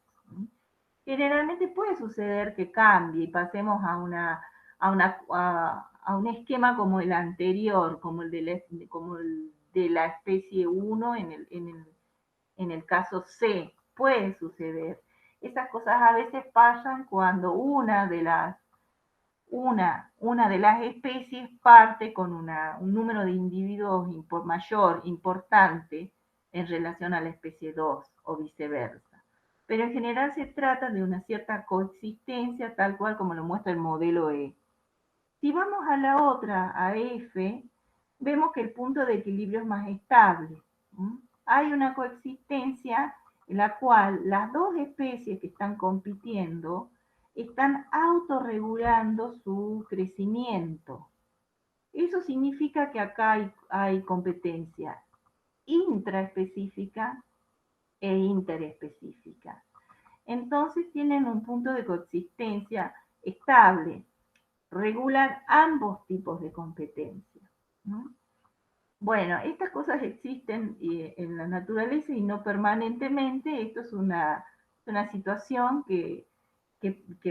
Generalmente puede suceder que cambie y pasemos a un esquema como el anterior, como el de la especie 1 en el caso C. Puede suceder. Esas cosas a veces pasan cuando una de las una de las especies parte con un número de individuos mayor, importante, en relación a la especie 2 o viceversa. Pero en general se trata de una cierta coexistencia, tal cual como lo muestra el modelo E. Si vamos a la otra, a F, vemos que el punto de equilibrio es más estable. Hay una coexistencia en la cual las dos especies que están compitiendo están autorregulando su crecimiento. Eso significa que acá hay competencia intraespecífica e interespecífica. Entonces tienen un punto de coexistencia estable, regulan ambos tipos de competencia, ¿no? Bueno, estas cosas existen en la naturaleza y no permanentemente. Esto es una situación que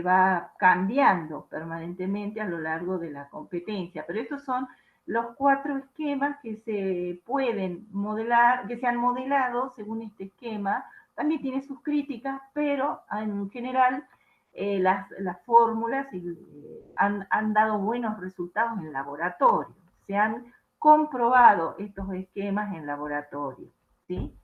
va cambiando permanentemente a lo largo de la competencia. Pero estos son los 4 esquemas que se pueden modelar, que se han modelado según este esquema. También tiene sus críticas, pero en general las fórmulas han dado buenos resultados en laboratorio. Se han comprobado estos esquemas en laboratorio, ¿sí?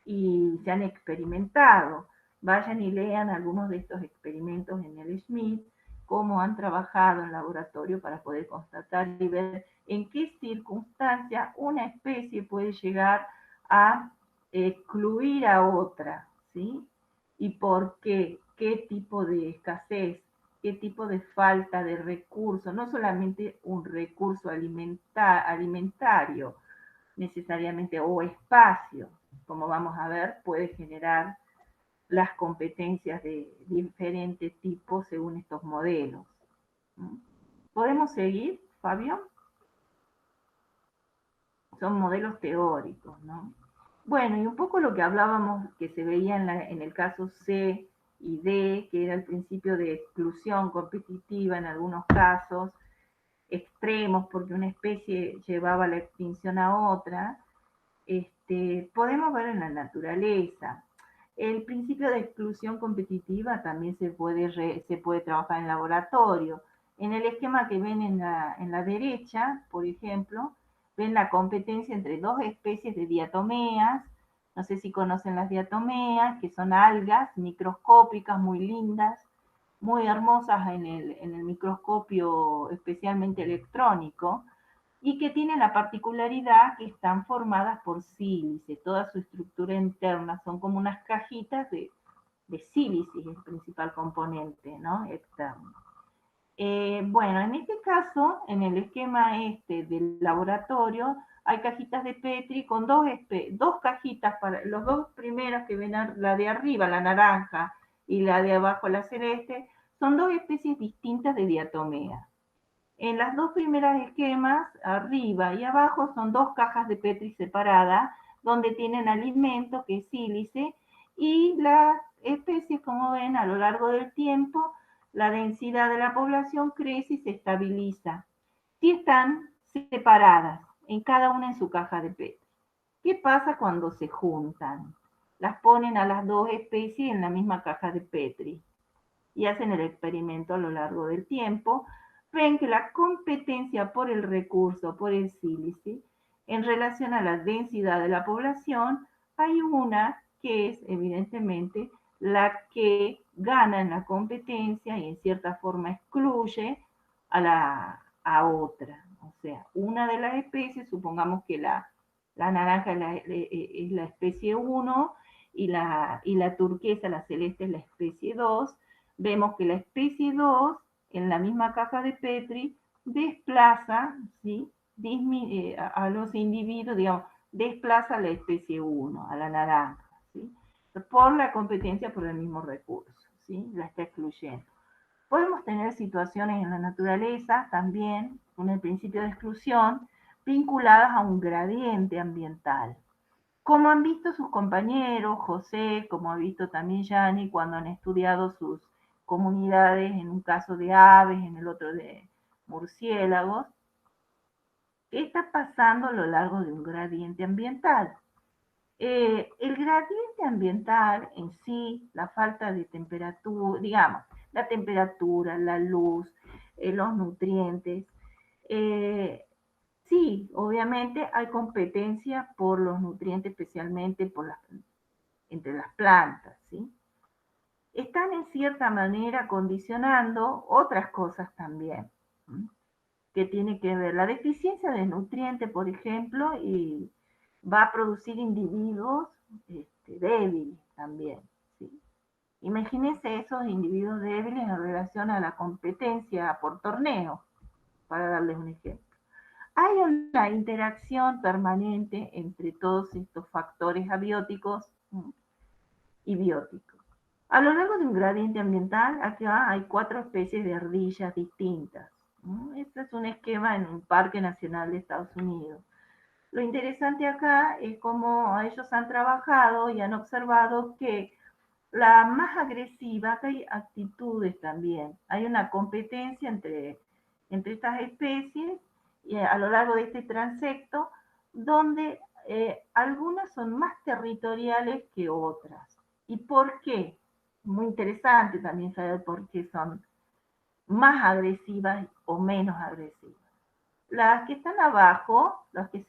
Y se han experimentado. Vayan y lean algunos de estos experimentos en el Schmidt, cómo han trabajado en laboratorio para poder constatar y ver en qué circunstancia una especie puede llegar a excluir a otra, ¿sí? Y por qué tipo de escasez, qué tipo de falta de recursos, no solamente un recurso alimentario necesariamente, o espacio, como vamos a ver, puede generar las competencias de diferentes tipos según estos modelos. ¿Podemos seguir, Fabio? Son modelos teóricos, ¿no? Bueno, y un poco lo que hablábamos, que se veía en el caso C y D, que era el principio de exclusión competitiva en algunos casos, extremos, porque una especie llevaba la extinción a otra, podemos ver en la naturaleza. El principio de exclusión competitiva también se puede trabajar en laboratorio. En el esquema que ven en la derecha, por ejemplo, ven la competencia entre dos especies de diatomeas. No sé si conocen las diatomeas, que son algas microscópicas muy lindas, muy hermosas en el microscopio especialmente electrónico, y que tienen la particularidad que están formadas por sílice. Toda su estructura interna son como unas cajitas de sílice, el principal componente, ¿no? Externo. Bueno, en este caso, en el esquema del laboratorio, hay cajitas de Petri con dos cajitas, para los dos primeros que ven, la de arriba, la naranja, y la de abajo, la celeste, son dos especies distintas de diatomea. En las dos primeras esquemas, arriba y abajo, son dos cajas de Petri separadas, donde tienen alimento, que es sílice, y las especies, como ven, a lo largo del tiempo, la densidad de la población crece y se estabiliza. Si están separadas, en cada una en su caja de Petri. ¿Qué pasa cuando se juntan? Las ponen a las dos especies en la misma caja de Petri y hacen el experimento a lo largo del tiempo, ven que la competencia por el recurso, por el sílice, en relación a la densidad de la población, hay una que es evidentemente la que gana en la competencia y en cierta forma excluye a otra. O sea, una de las especies, supongamos que la naranja es la especie 1 y la turquesa, la celeste, es la especie 2, vemos que la especie 2, en la misma caja de Petri, desplaza, ¿sí? A los individuos, digamos, desplaza a la especie 1, a la naranja, ¿sí? Por la competencia por el mismo recurso, ¿sí? La está excluyendo. Podemos tener situaciones en la naturaleza también, con el principio de exclusión, vinculadas a un gradiente ambiental. Como han visto sus compañeros, José, como ha visto también Yani, cuando han estudiado sus comunidades, en un caso de aves, en el otro de murciélagos, ¿qué está pasando a lo largo de un gradiente ambiental? El gradiente ambiental en sí, la falta de temperatura, digamos, la temperatura, la luz, los nutrientes. Sí, obviamente hay competencia por los nutrientes, especialmente entre las plantas, ¿sí? Están en cierta manera condicionando otras cosas también, ¿sí? Que tiene que ver la deficiencia de nutrientes, por ejemplo, y va a producir individuos débiles también, ¿sí? Imagínense esos individuos débiles en relación a la competencia por torneo, para darles un ejemplo. Hay una interacción permanente entre todos estos factores abióticos y bióticos. A lo largo de un gradiente ambiental, acá hay 4 especies de ardillas distintas. Este es un esquema en un parque nacional de Estados Unidos. Lo interesante acá es cómo ellos han trabajado y han observado que la más agresiva, acá hay actitudes también. Hay una competencia entre estas especies a lo largo de este transecto, donde algunas son más territoriales que otras. ¿Y por qué? Muy interesante también saber por qué son más agresivas o menos agresivas. Las que están abajo, la que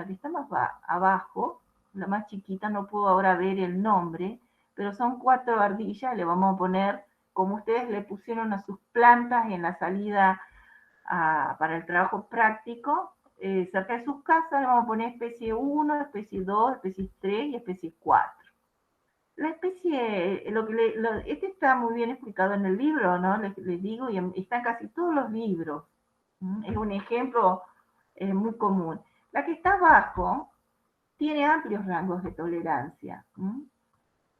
está más abajo, la más chiquita, no puedo ahora ver el nombre, pero son 4 ardillas, le vamos a poner, como ustedes le pusieron a sus plantas en la salida para el trabajo práctico, cerca de sus casas, le vamos a poner especie 1, especie 2, especie 3 y especie 4. La especie, este está muy bien explicado en el libro, ¿no? Les digo, y está en casi todos los libros. Es un ejemplo muy común. La que está abajo tiene amplios rangos de tolerancia.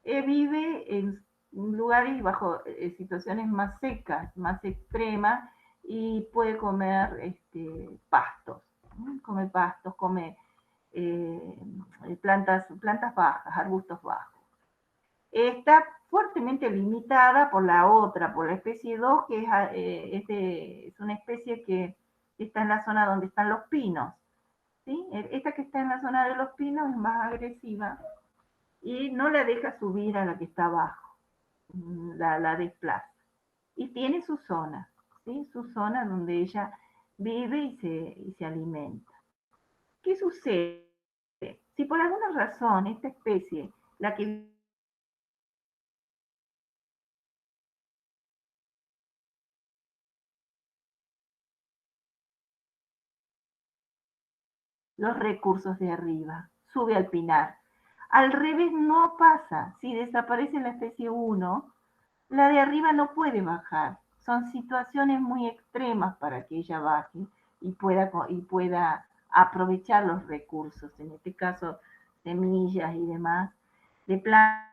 Vive en lugares bajo situaciones más secas, más extremas, y puede comer pastos. Come pastos, come plantas bajas, arbustos bajos. Está fuertemente limitada por la otra, por la especie 2, que es una especie que está en la zona donde están los pinos. ¿Sí? Esta que está en la zona de los pinos es más agresiva y no la deja subir a la que está abajo, la desplaza. Y tiene su zona, ¿sí? Su zona donde ella vive y se alimenta. ¿Qué sucede? Si por alguna razón esta especie, la que los recursos de arriba, sube al pinar. Al revés no pasa, si desaparece la especie 1, la de arriba no puede bajar. Son situaciones muy extremas para que ella baje y pueda aprovechar los recursos, en este caso semillas y demás, de plantas.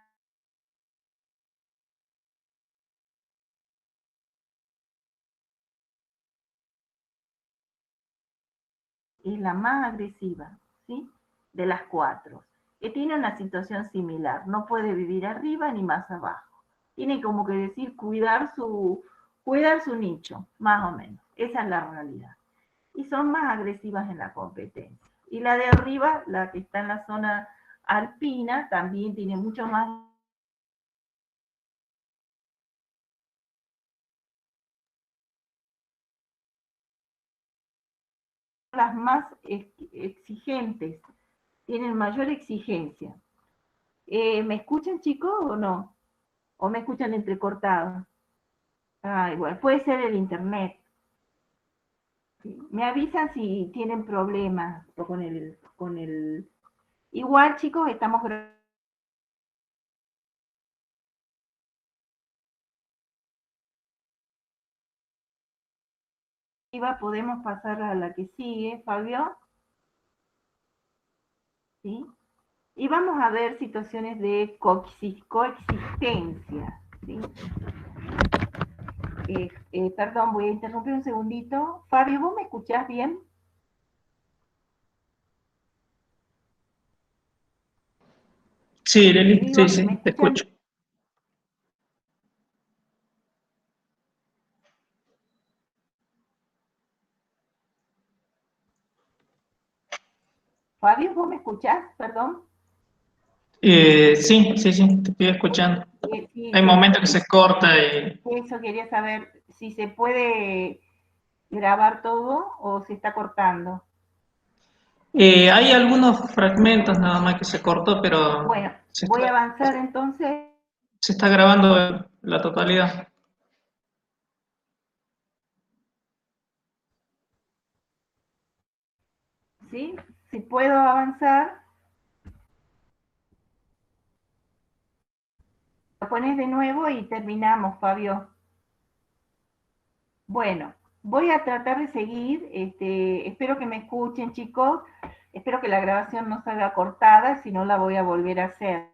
Es la más agresiva, ¿sí? De las 4, que tiene una situación similar, no puede vivir arriba ni más abajo. Tiene como que decir cuidar su nicho, más o menos. Esa es la realidad. Y son más agresivas en la competencia. Y la de arriba, la que está en la zona alpina, también tiene mucho más las más exigentes, tienen mayor exigencia. ¿Me escuchan, chicos, o no? ¿O me escuchan entrecortados? Ah, igual, puede ser el internet. ¿Sí? Me avisan si tienen problemas con el. Igual, chicos, estamos podemos pasar a la que sigue, Fabio, ¿sí? Y vamos a ver situaciones de coexistencia, ¿sí? Perdón, voy a interrumpir un segundito. Fabio, ¿vos me escuchás bien? Sí, Leli, Digo, sí, ¿me sí, te escuchan? escucho. Fabio, ¿vos me escuchás? Perdón. Sí, sí, sí, te estoy escuchando. Sí, Hay momentos que se corta y... eso quería saber si se puede grabar todo o se está cortando. hay algunos fragmentos nada más que se cortó, pero Bueno, voy a avanzar entonces. se está grabando la totalidad. ¿Sí? Si puedo avanzar, lo pones de nuevo y terminamos, Fabio. Bueno, voy a tratar de seguir. Espero que me escuchen, chicos. Espero que la grabación no salga cortada, si no la voy a volver a hacer.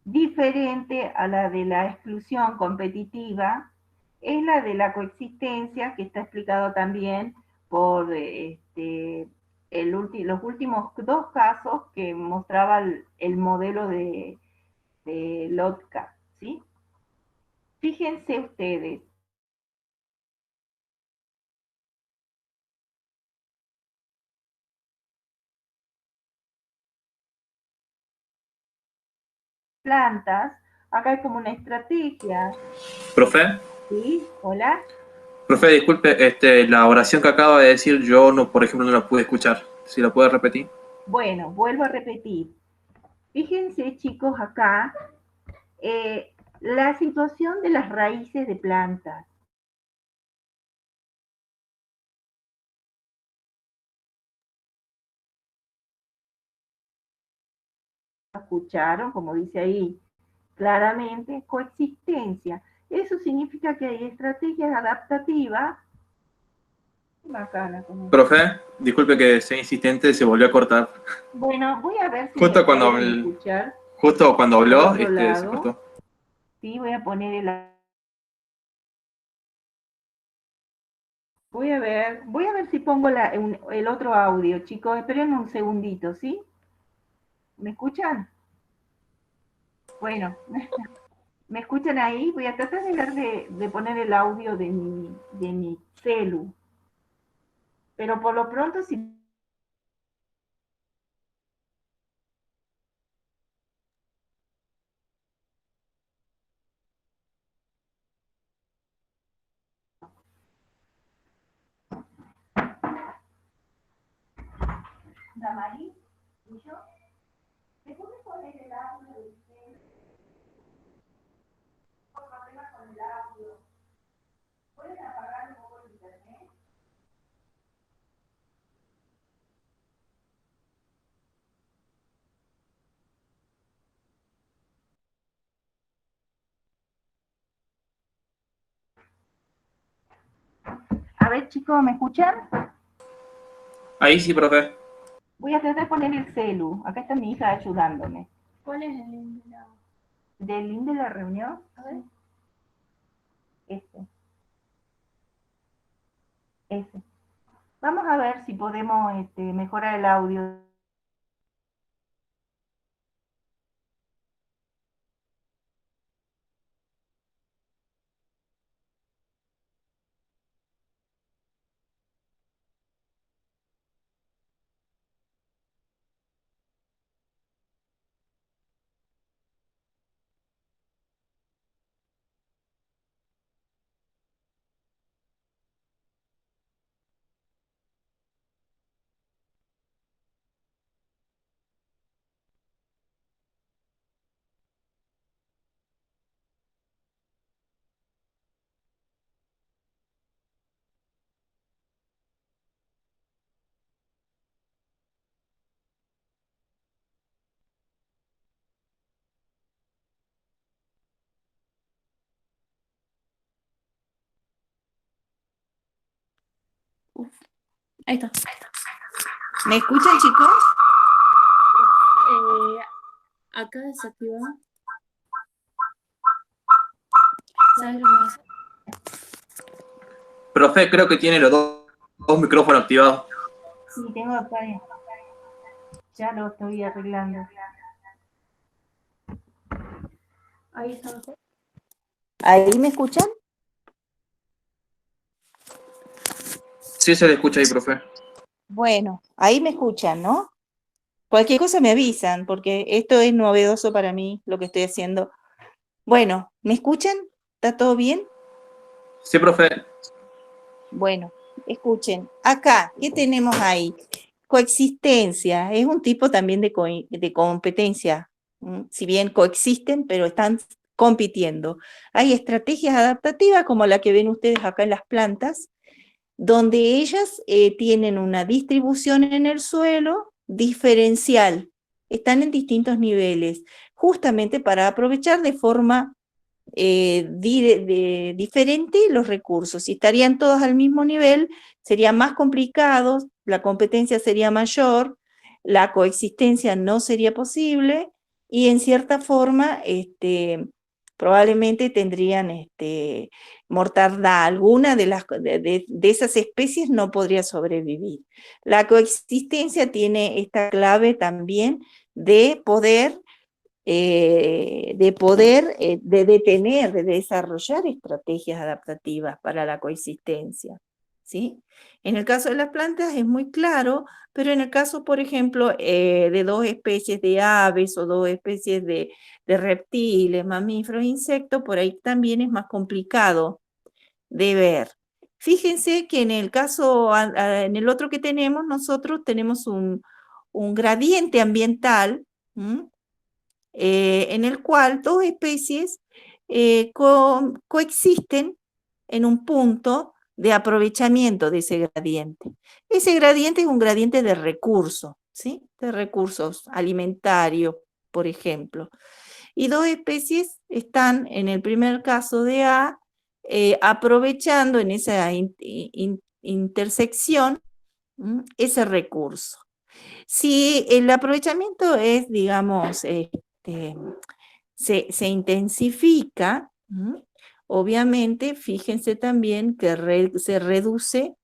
Diferente a la de la exclusión competitiva es la de la coexistencia, que está explicado también por los últimos dos casos que mostraba el modelo de Lotka, ¿sí? Fíjense ustedes, plantas, acá hay como una estrategia. Profe, ¿Sí? Hola. profe, disculpe, la oración que acaba de decir yo no, por ejemplo, no la pude escuchar. ¿Si la puede repetir? Bueno, vuelvo a repetir. Fíjense, chicos, acá la situación de las raíces de plantas. Escucharon, como dice ahí claramente, coexistencia. Eso significa que hay estrategias adaptativas. Bacana. Profe, disculpe que sea insistente, se volvió a cortar. Bueno, voy a ver si me Justo cuando, pueden escuchar justo cuando por habló, otro se lado. cortó. Sí, voy a poner voy a ver si pongo el otro audio, chicos. Esperen un segundito, ¿sí? ¿Me escuchan? Bueno, ¿me escuchan ahí? Voy a tratar de poner el audio de mi celu. Pero por lo pronto, si Damari, ¿y yo? ¿Me puedes poner el audio de usted? Por problema con el audio. ¿Pueden apagar un poco el internet? A ver, chicos, ¿me escuchan? Ahí sí, profe. Voy a tratar de poner el celu. Acá está mi hija ayudándome. ¿Cuál es el link de la... ¿Del link de la reunión? A ver. Este. Ese. Vamos a ver si podemos mejorar el audio. Ahí está. ¿Me escuchan, chicos? Acá desactiva. ¿Sabes lo que vas a hacer? Profe, creo que tiene los dos micrófonos activados. Sí, tengo acá. Ya lo estoy arreglando. Ahí está mejor. ¿Ahí me escuchan? Sí, se le escucha ahí, profe. Bueno, ahí me escuchan, ¿no? Cualquier cosa me avisan, porque esto es novedoso para mí, lo que estoy haciendo. Bueno, ¿me escuchan? ¿Está todo bien? Sí, profe. Bueno, escuchen. Acá, ¿qué tenemos ahí? Coexistencia, es un tipo también de competencia. Si bien coexisten, pero están compitiendo. Hay estrategias adaptativas como la que ven ustedes acá en las plantas, donde ellas tienen una distribución en el suelo diferencial. Están en distintos niveles, justamente para aprovechar de forma diferente los recursos. Si estarían todos al mismo nivel, sería más complicado, la competencia sería mayor, la coexistencia no sería posible y en cierta forma probablemente tendrían mortandad. Alguna de esas especies no podría sobrevivir. La coexistencia tiene esta clave también de poder de detener, de desarrollar estrategias adaptativas para la coexistencia, ¿sí? En el caso de las plantas es muy claro, pero en el caso, por ejemplo, de dos especies de aves o dos especies de reptiles, mamíferos, insectos, por ahí también es más complicado de ver. Fíjense que en el caso, en el otro que tenemos, nosotros tenemos un gradiente ambiental, en el cual dos especies coexisten en un punto de aprovechamiento de ese gradiente. Ese gradiente es un gradiente de recursos, ¿sí? De recursos alimentarios, por ejemplo. Y dos especies están, en el primer caso de A, aprovechando en esa intersección ese recurso. Si el aprovechamiento es, digamos, se intensifica, obviamente, fíjense también que se reduce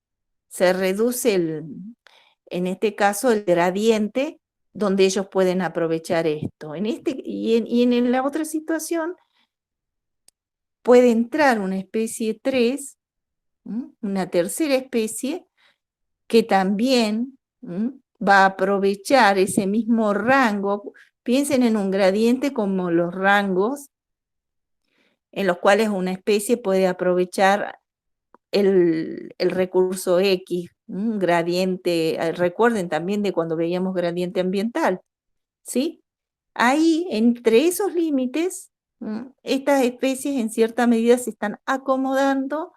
en este caso el gradiente donde ellos pueden aprovechar esto. Y en la otra situación puede entrar una especie 3, una tercera especie, que también va a aprovechar ese mismo rango. Piensen en un gradiente como los rangos, en los cuales una especie puede aprovechar el recurso X, un gradiente, recuerden también de cuando veíamos gradiente ambiental, ¿sí? Ahí, entre esos límites, estas especies en cierta medida se están acomodando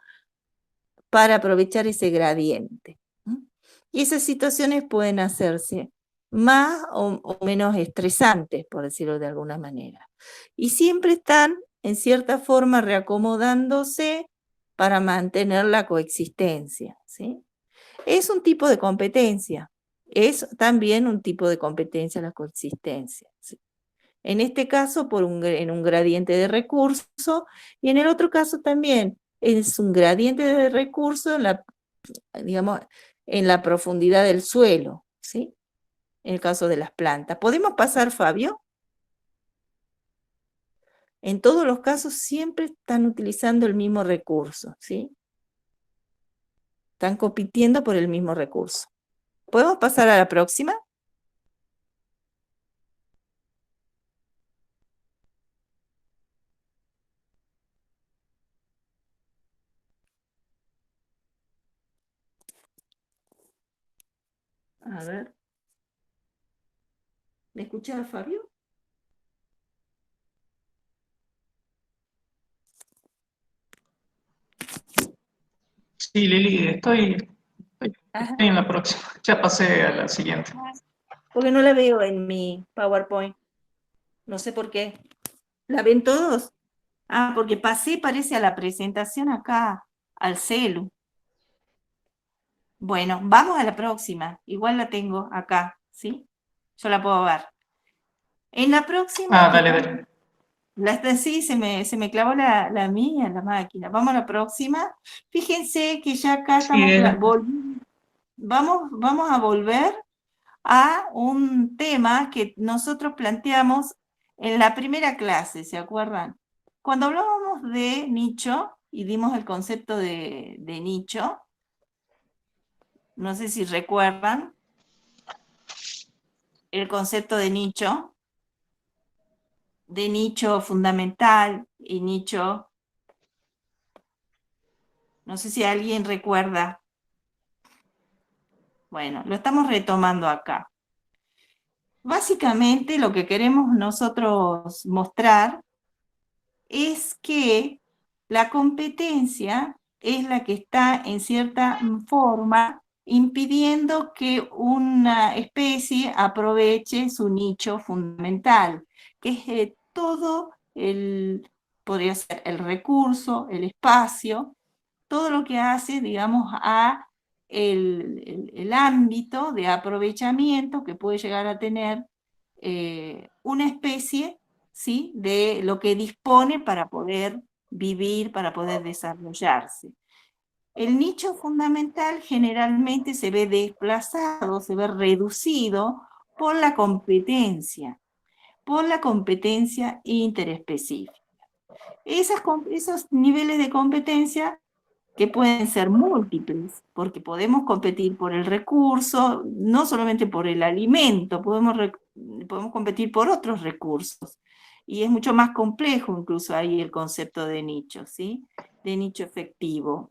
para aprovechar ese gradiente. Y esas situaciones pueden hacerse más o menos estresantes, por decirlo de alguna manera. Y siempre están, en cierta forma, reacomodándose para mantener la coexistencia, ¿sí? Es un tipo de competencia. Es también un tipo de competencia la coexistencia, ¿sí? En este caso, en un gradiente de recurso, y en el otro caso también es un gradiente de recurso digamos, en la profundidad del suelo, ¿sí? En el caso de las plantas. ¿Podemos pasar, Fabio? En todos los casos siempre están utilizando el mismo recurso, ¿sí? Están compitiendo por el mismo recurso. ¿Podemos pasar a la próxima? A ver. ¿Me escucha, Fabio? Sí, Lili, estoy en la próxima. Ya pasé a la siguiente. Porque no la veo en mi PowerPoint. No sé por qué. ¿La ven todos? Ah, porque pasé, parece, a la presentación acá, al celu. Bueno, vamos a la próxima. Igual la tengo acá, ¿sí? Yo la puedo ver. En la próxima... Ah, dale. Sí, se me clavó la mía en la máquina. Vamos a la próxima. Fíjense que ya acá Sí, estamos... Vamos a volver a un tema que nosotros planteamos en la primera clase, ¿se acuerdan? Cuando hablábamos de nicho y dimos el concepto de nicho, no sé si recuerdan. el concepto de nicho fundamental y nicho, no sé si alguien recuerda. Bueno, lo estamos retomando acá. Básicamente lo que queremos nosotros mostrar es que la competencia es la que está en cierta forma impidiendo que una especie aproveche su nicho fundamental, que es todo podría ser el recurso, el espacio, todo lo que hace, digamos, a el ámbito de aprovechamiento que puede llegar a tener una especie, ¿sí?, de lo que dispone para poder vivir, para poder desarrollarse. El nicho fundamental generalmente se ve desplazado, se ve reducido por la competencia interespecífica. Esos niveles de competencia que pueden ser múltiples, porque podemos competir por el recurso, no solamente por el alimento, podemos competir por otros recursos. Y es mucho más complejo incluso ahí el concepto de nicho, ¿sí? De nicho efectivo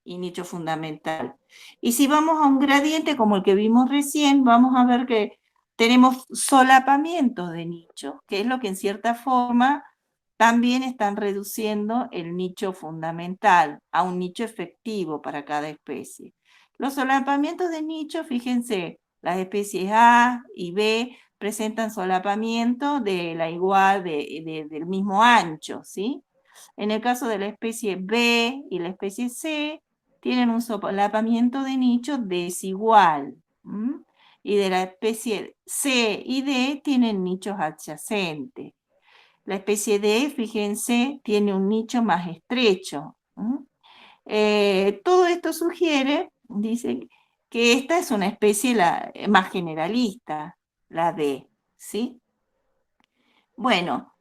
y nicho fundamental. Y si vamos a un gradiente como el que vimos recién, vamos a ver que tenemos solapamientos de nicho, que es lo que en cierta forma también están reduciendo el nicho fundamental a un nicho efectivo para cada especie. Los solapamientos de nicho, fíjense, las especies A y B presentan solapamiento de la igual del mismo ancho, ¿sí? En el caso de la especie B y la especie C, tienen un solapamiento de nicho desigual. Y de la especie C y D tienen nichos adyacentes. La especie D, fíjense, tiene un nicho más estrecho. Todo esto sugiere, dice, que esta es una especie más generalista, la D, ¿sí? Bueno,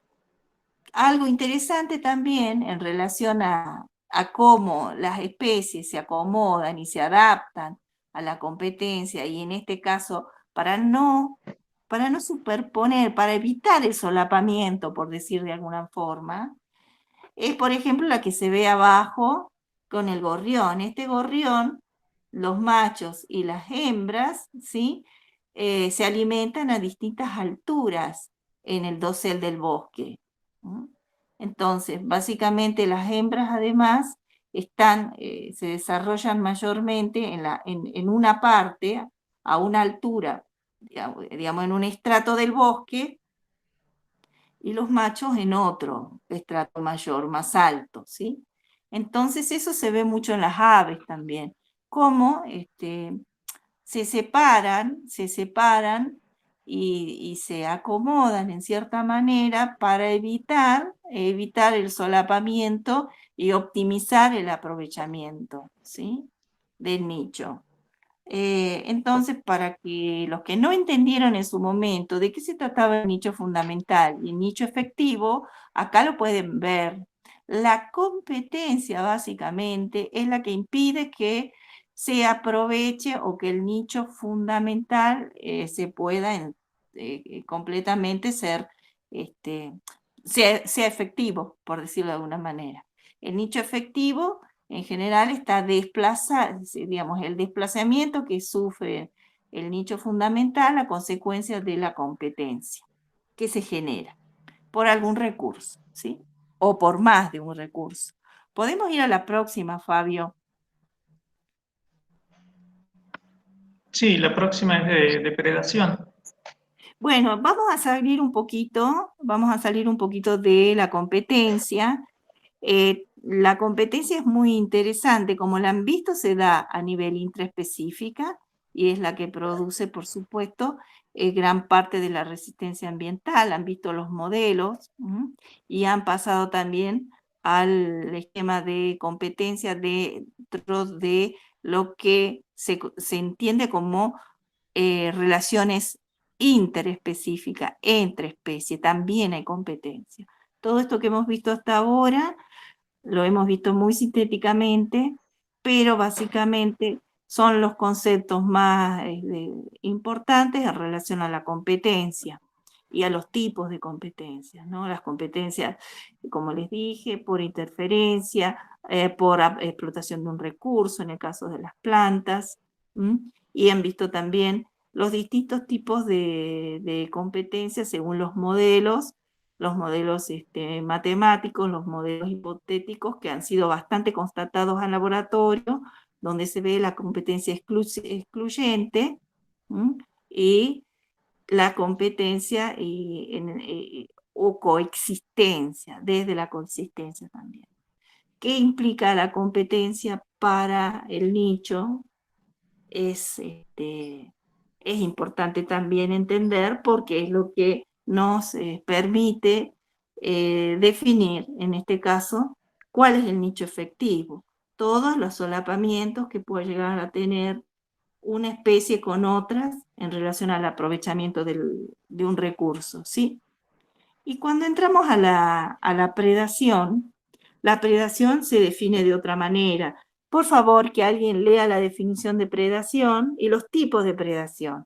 algo interesante también en relación a cómo las especies se acomodan y se adaptan a la competencia, y en este caso, para no superponer, para evitar el solapamiento, por decir de alguna forma, es, por ejemplo, la que se ve abajo con el gorrión. Este gorrión, los machos y las hembras, ¿sí?, se alimentan a distintas alturas en el dosel del bosque. Entonces, básicamente las hembras además se desarrollan mayormente en una parte, a una altura, digamos, en un estrato del bosque, y los machos en otro estrato mayor, más alto, ¿sí? Entonces eso se ve mucho en las aves también, cómo se separan y se acomodan en cierta manera para evitar el solapamiento y optimizar el aprovechamiento, ¿sí?, del nicho. Entonces, para que los que no entendieron en su momento de qué se trataba el nicho fundamental y el nicho efectivo, acá lo pueden ver. La competencia básicamente es la que impide que se aproveche o que el nicho fundamental se pueda completamente sea efectivo, por decirlo de alguna manera. El nicho efectivo en general está desplazado, digamos, el desplazamiento que sufre el nicho fundamental a consecuencia de la competencia que se genera por algún recurso, ¿sí?, o por más de un recurso. Podemos ir a la próxima, Fabio. Sí, la próxima es de depredación. Bueno, vamos a salir un poquito de la competencia. La competencia es muy interesante, como la han visto, se da a nivel intraespecífica y es la que produce, por supuesto, gran parte de la resistencia ambiental. Han visto los modelos y han pasado también al esquema de competencia dentro de lo que se entiende como relaciones interespecíficas entre especies. También hay competencia. Todo esto que hemos visto hasta ahora lo hemos visto muy sintéticamente, pero básicamente son los conceptos más importantes en relación a la competencia y a los tipos de competencias, ¿no? Las competencias, como les dije, por interferencia, por explotación de un recurso, en el caso de las plantas, y han visto también los distintos tipos de competencias según los modelos matemáticos, los modelos hipotéticos que han sido bastante constatados en laboratorio, donde se ve la competencia excluyente y la competencia o coexistencia, desde la coexistencia también. ¿Qué implica la competencia para el nicho? Es importante también entender porque es lo que nos permite definir, en este caso, cuál es el nicho efectivo. Todos los solapamientos que puede llegar a tener una especie con otras en relación al aprovechamiento de un recurso, ¿sí? Y cuando entramos a la predación se define de otra manera. Por favor, que alguien lea la definición de predación y los tipos de predación.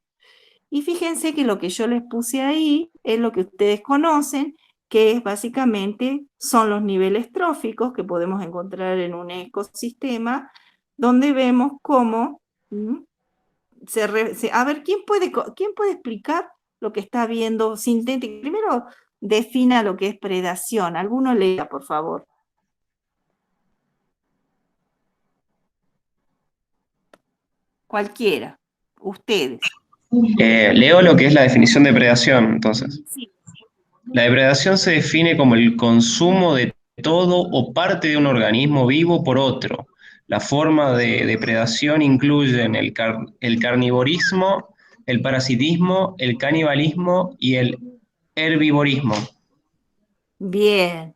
Y fíjense que lo que yo les puse ahí es lo que ustedes conocen, que es básicamente son los niveles tróficos que podemos encontrar en un ecosistema, donde vemos cómo a ver, ¿quién puede explicar lo que está viendo sintético? Primero defina lo que es predación. Alguno lea, por favor. Cualquiera. Ustedes. Leo lo que es la definición de predación, entonces. Sí. La depredación se define como el consumo de todo o parte de un organismo vivo por otro. La forma de depredación incluyen el carnivorismo, el parasitismo, el canibalismo y el herbivorismo. Bien.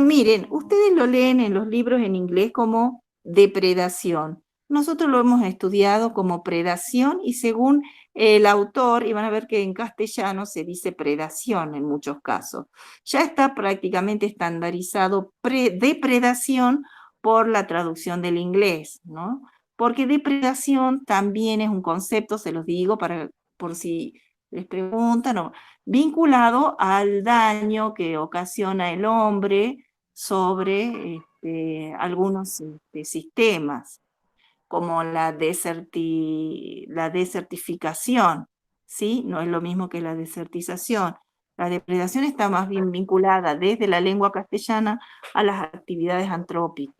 Miren, ustedes lo leen en los libros en inglés como depredación. Nosotros lo hemos estudiado como predación y según el autor, y van a ver que en castellano se dice predación en muchos casos. Ya está prácticamente estandarizado depredación por la traducción del inglés, ¿no? Porque depredación también es un concepto, se los digo por si les preguntan, ¿no? Vinculado al daño que ocasiona el hombre sobre algunos sistemas, como la desertificación, ¿sí? No es lo mismo que la desertización. La depredación está más bien vinculada desde la lengua castellana a las actividades antrópicas.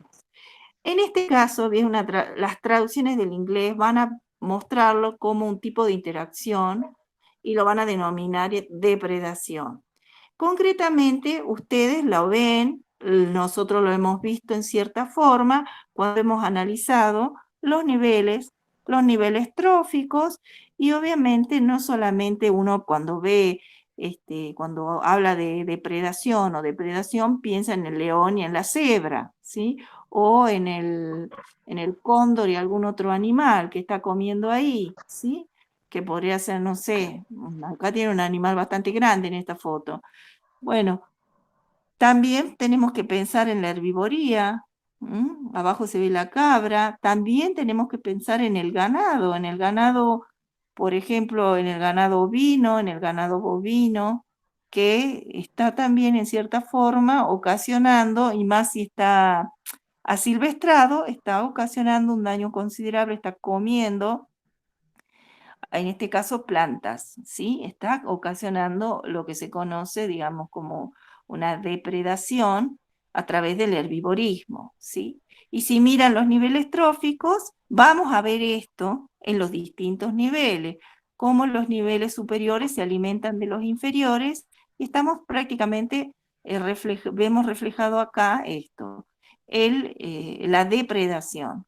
En este caso, las traducciones del inglés van a mostrarlo como un tipo de interacción y lo van a denominar depredación. Concretamente, ustedes lo ven, nosotros lo hemos visto en cierta forma cuando hemos analizado los niveles tróficos y obviamente no solamente uno cuando ve, cuando habla de depredación o depredación piensa en el león y en la cebra, ¿sí? O en el cóndor y algún otro animal que está comiendo ahí, ¿sí? Que podría ser, no sé, acá tiene un animal bastante grande en esta foto. Bueno, también tenemos que pensar en la herbivoría, abajo se ve la cabra, también tenemos que pensar en el ganado, por ejemplo, en el ganado ovino, en el ganado bovino, que está también en cierta forma ocasionando, y más si está asilvestrado, está ocasionando un daño considerable, está comiendo, en este caso plantas, ¿sí? Está ocasionando lo que se conoce, digamos, como una depredación a través del herbivorismo, ¿sí? Y si miran los niveles tróficos, vamos a ver esto en los distintos niveles, cómo los niveles superiores se alimentan de los inferiores, y estamos prácticamente, vemos reflejado acá esto, la depredación.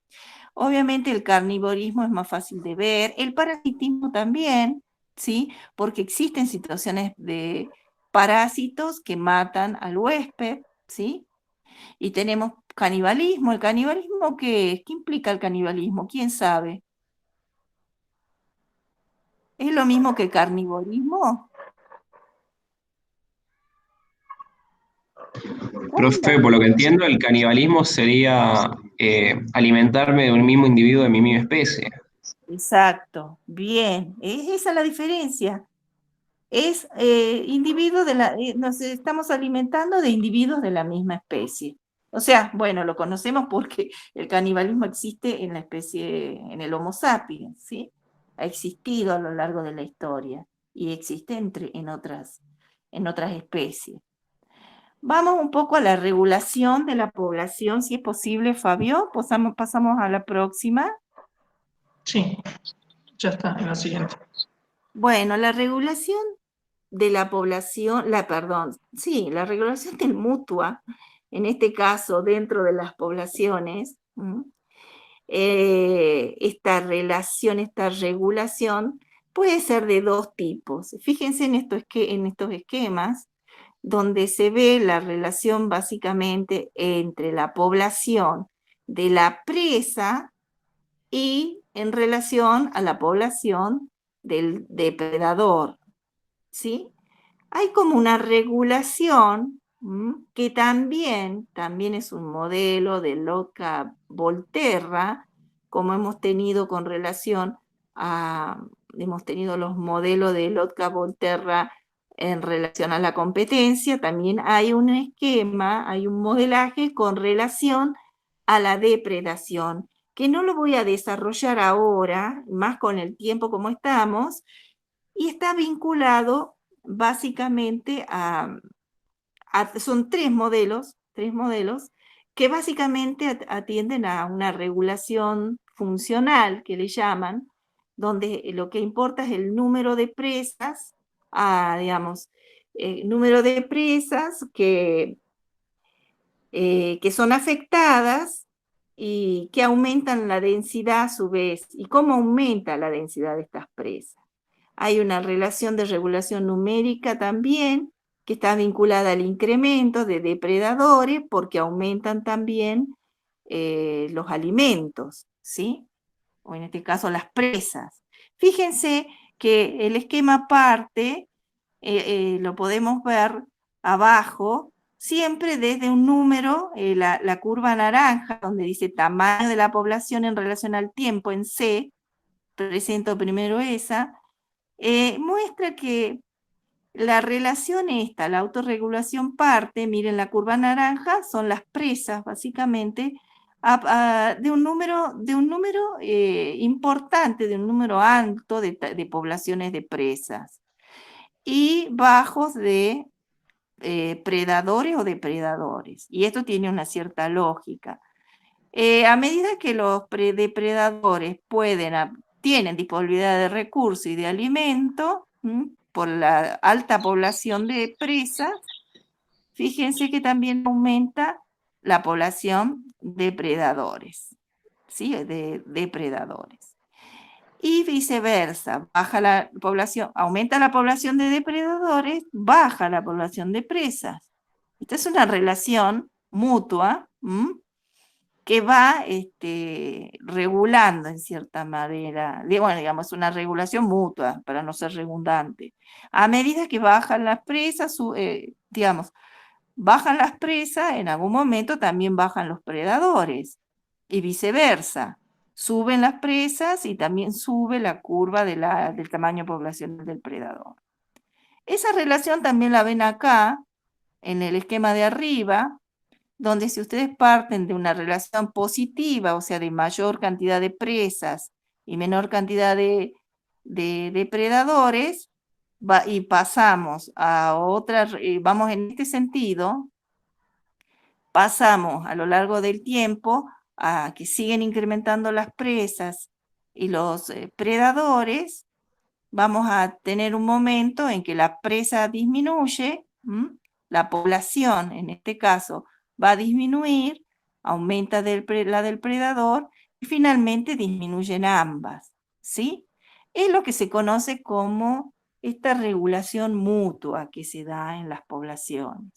Obviamente el carnivorismo es más fácil de ver, el parasitismo también, ¿sí? Porque existen situaciones de parásitos que matan al huésped, ¿sí? Y tenemos canibalismo. ¿El canibalismo qué es? ¿Qué implica el canibalismo? ¿Quién sabe? ¿Es lo mismo que el carnivorismo? Profe, por lo que entiendo, el canibalismo sería alimentarme de un mismo individuo de mi misma especie. Exacto, bien, es esa la diferencia. Es individuos nos estamos alimentando de individuos de la misma especie. O sea, bueno, lo conocemos porque el canibalismo existe en la especie, en el Homo sapiens, ¿sí? Ha existido a lo largo de la historia y existe en otras especies. Vamos un poco a la regulación de la población, si es posible, Fabio. Pasamos a la próxima. Sí, ya está, en la siguiente. Bueno, la regulación de la población, la regulación del mutua, en este caso dentro de las poblaciones, esta relación, esta regulación puede ser de dos tipos. Fíjense en estos esquemas donde se ve la relación básicamente entre la población de la presa y en relación a la población del depredador, ¿sí? Hay como una regulación que también es un modelo de Lotka-Volterra, como hemos tenido con relación hemos tenido los modelos de Lotka-Volterra en relación a la competencia, también hay un esquema, hay un modelaje con relación a la depredación, que no lo voy a desarrollar ahora, más con el tiempo como estamos, y está vinculado básicamente son tres modelos que básicamente atienden a una regulación funcional, que le llaman, donde lo que importa es el número de presas, número de presas que son afectadas y que aumentan la densidad a su vez. ¿Y cómo aumenta la densidad de estas presas? Hay una relación de regulación numérica también, que está vinculada al incremento de depredadores, porque aumentan también los alimentos, ¿sí? O en este caso las presas. Fíjense que el esquema parte, lo podemos ver abajo, siempre desde un número, la curva naranja, donde dice tamaño de la población en relación al tiempo en C, presento primero esa, muestra que la relación la autorregulación parte, miren la curva naranja, son las presas básicamente, de un número importante, de un número alto de poblaciones de presas, y bajos de predadores o depredadores. Y esto tiene una cierta lógica. A medida que los depredadores tienen disponibilidad de recursos y de alimento, por la alta población de presas, fíjense que también aumenta la población de predadores, ¿sí? De depredadores. Y viceversa, aumenta la población de depredadores, baja la población de presas. Esta es una relación mutua, que va regulando en cierta manera, digamos, una regulación mutua, para no ser redundante. A medida que bajan las presas, bajan las presas, en algún momento también bajan los predadores, y viceversa. Suben las presas y también sube la curva del tamaño poblacional del predador. Esa relación también la ven acá, en el esquema de arriba, donde si ustedes parten de una relación positiva, o sea, de mayor cantidad de presas y menor cantidad de depredadores, y pasamos a vamos en este sentido, pasamos a lo largo del tiempo a que siguen incrementando las presas y los predadores, vamos a tener un momento en que la presa disminuye, la población, en este caso, va a disminuir, aumenta la del predador y finalmente disminuyen ambas, ¿sí? Es lo que se conoce como esta regulación mutua que se da en las poblaciones.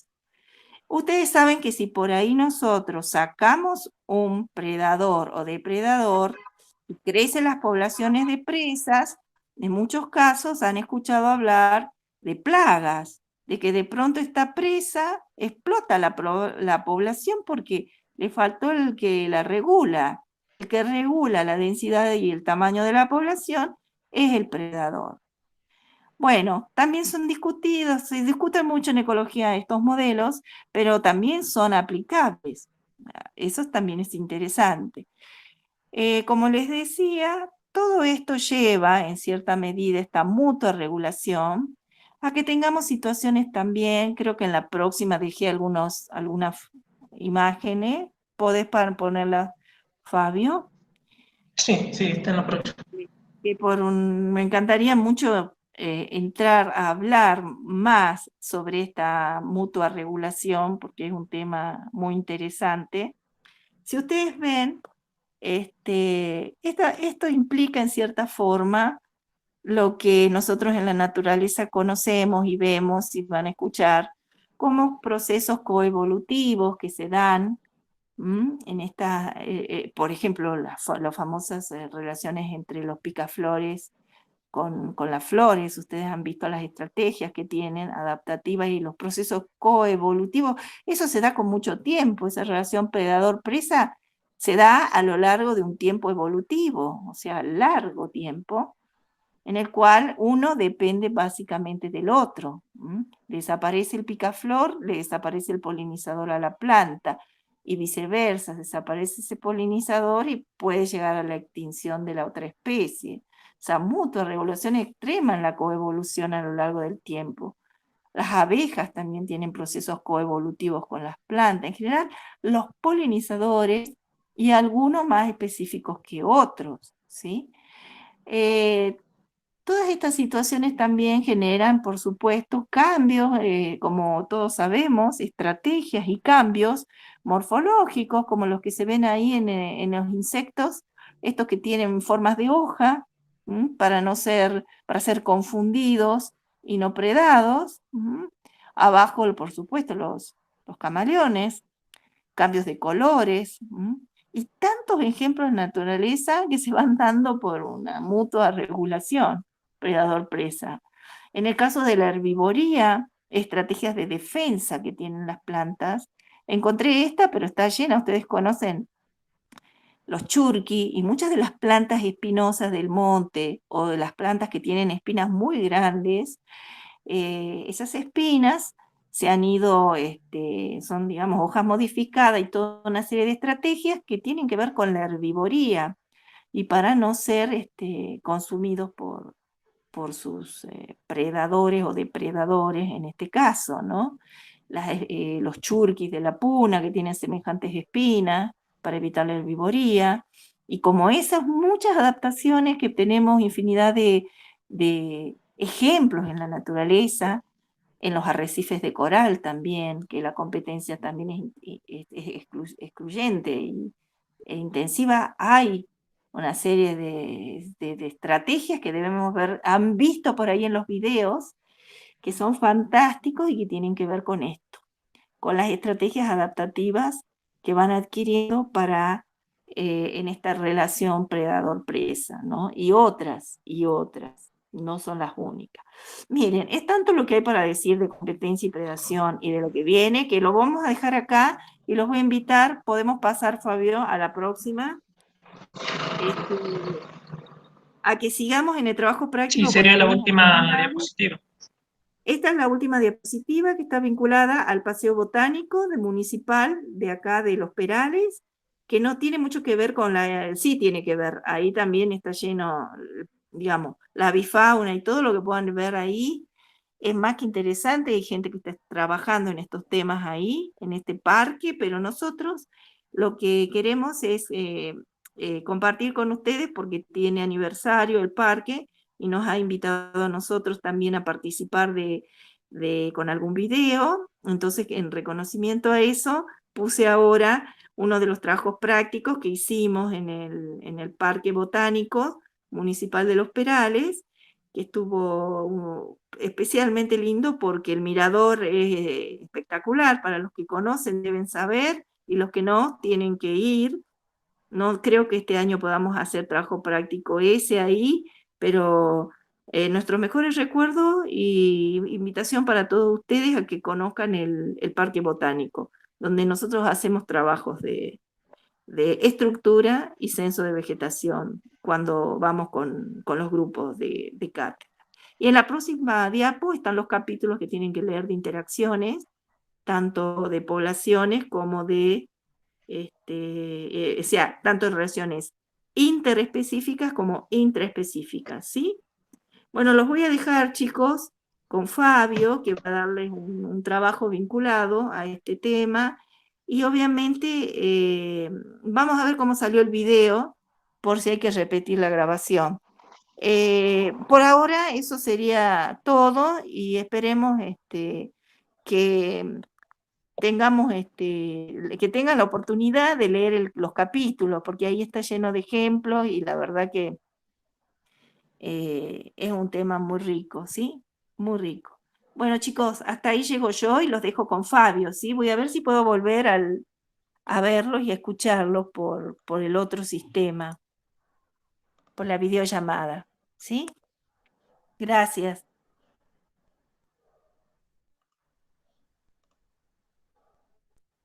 Ustedes saben que si por ahí nosotros sacamos un predador o depredador y crecen las poblaciones de presas, en muchos casos han escuchado hablar de plagas, de que de pronto esta presa explota la población porque le faltó el que la regula. que regula la densidad y el tamaño de la población es el predador. Bueno, también son discutidos, se discuten mucho en ecología estos modelos, pero también son aplicables. Eso también es interesante. Como les decía, todo esto lleva, en cierta medida, esta mutua regulación, a que tengamos situaciones también, creo que en la próxima dejé algunas imágenes, ¿podés ponerlas, Fabio? Sí, está en la próxima. Que me encantaría mucho entrar a hablar más sobre esta mutua regulación, porque es un tema muy interesante. Si ustedes ven, esto implica en cierta forma lo que nosotros en la naturaleza conocemos y vemos y van a escuchar como procesos coevolutivos que se dan en esta, por ejemplo, las famosas relaciones entre los picaflores con las flores. Ustedes han visto las estrategias que tienen adaptativas y los procesos coevolutivos. Eso se da con mucho tiempo, esa relación predador-presa se da a lo largo de un tiempo evolutivo, o sea, largo tiempo, en el cual uno depende básicamente del otro. Desaparece el picaflor, le desaparece el polinizador a la planta, y viceversa, desaparece ese polinizador y puede llegar a la extinción de la otra especie. O sea, mutua regulación extrema en la coevolución a lo largo del tiempo. Las abejas también tienen procesos coevolutivos con las plantas. En general, los polinizadores y algunos más específicos que otros, ¿sí? Todas estas situaciones también generan, por supuesto, cambios, como todos sabemos, estrategias y cambios morfológicos, como los que se ven ahí en los insectos, estos que tienen formas de hoja, para ser confundidos y no predados. Abajo, por supuesto, los camaleones, cambios de colores, y tantos ejemplos de naturaleza que se van dando por una mutua regulación, predador-presa. En el caso de la herbivoría, estrategias de defensa que tienen las plantas, encontré esta, pero está llena, ustedes conocen los churqui y muchas de las plantas espinosas del monte o de las plantas que tienen espinas muy grandes, esas espinas se han ido, son, digamos, hojas modificadas y toda una serie de estrategias que tienen que ver con la herbivoría y para no ser consumidos por sus predadores o depredadores en este caso, ¿no? Los churquis de la puna que tienen semejantes espinas para evitar la herbivoría, y como esas muchas adaptaciones que tenemos infinidad de ejemplos en la naturaleza, en los arrecifes de coral también, que la competencia también es excluyente e intensiva, hay una serie de estrategias que debemos ver, han visto por ahí en los videos, que son fantásticos y que tienen que ver con esto, con las estrategias adaptativas que van adquiriendo para en esta relación predador-presa, ¿no? Y otras, no son las únicas. Miren, es tanto lo que hay para decir de competencia y predación y de lo que viene, que lo vamos a dejar acá y los voy a invitar, podemos pasar, Fabio, a la próxima, a que sigamos en el trabajo práctico. Sí, sería la algunas última actividades. diapositiva. Esta es la última diapositiva que está vinculada al paseo botánico municipal de acá de Los Perales, que no tiene mucho que ver con sí tiene que ver, ahí también está lleno, digamos, la avifauna y todo lo que puedan ver ahí es más que interesante, hay gente que está trabajando en estos temas ahí, en este parque, pero nosotros lo que queremos es compartir con ustedes porque tiene aniversario el parque, y nos ha invitado a nosotros también a participar con algún video. Entonces, en reconocimiento a eso, puse ahora uno de los trabajos prácticos que hicimos en el Parque Botánico Municipal de Los Perales, que estuvo especialmente lindo porque el mirador es espectacular. Para los que conocen deben saber, y los que no, tienen que ir. No creo que este año podamos hacer trabajo práctico ese ahí, pero nuestros mejores recuerdos y invitación para todos ustedes a que conozcan el Parque Botánico, donde nosotros hacemos trabajos de de estructura y censo de vegetación cuando vamos con los grupos de cátedra. Y en la próxima diapo están los capítulos que tienen que leer de interacciones, tanto de poblaciones como de, o sea, tanto de relaciones interespecíficas como intraespecíficas, ¿sí? Bueno, los voy a dejar, chicos, con Fabio, que va a darles un trabajo vinculado a este tema. Y obviamente vamos a ver cómo salió el video, por si hay que repetir la grabación. Por ahora eso sería todo y esperemos que tengamos que tengan la oportunidad de leer los capítulos, porque ahí está lleno de ejemplos y la verdad que es un tema muy rico, ¿sí? Muy rico. Bueno, chicos, hasta ahí llego yo y los dejo con Fabio, ¿sí? Voy a ver si puedo volver a verlos y a escucharlos por el otro sistema, por la videollamada, ¿sí? Gracias.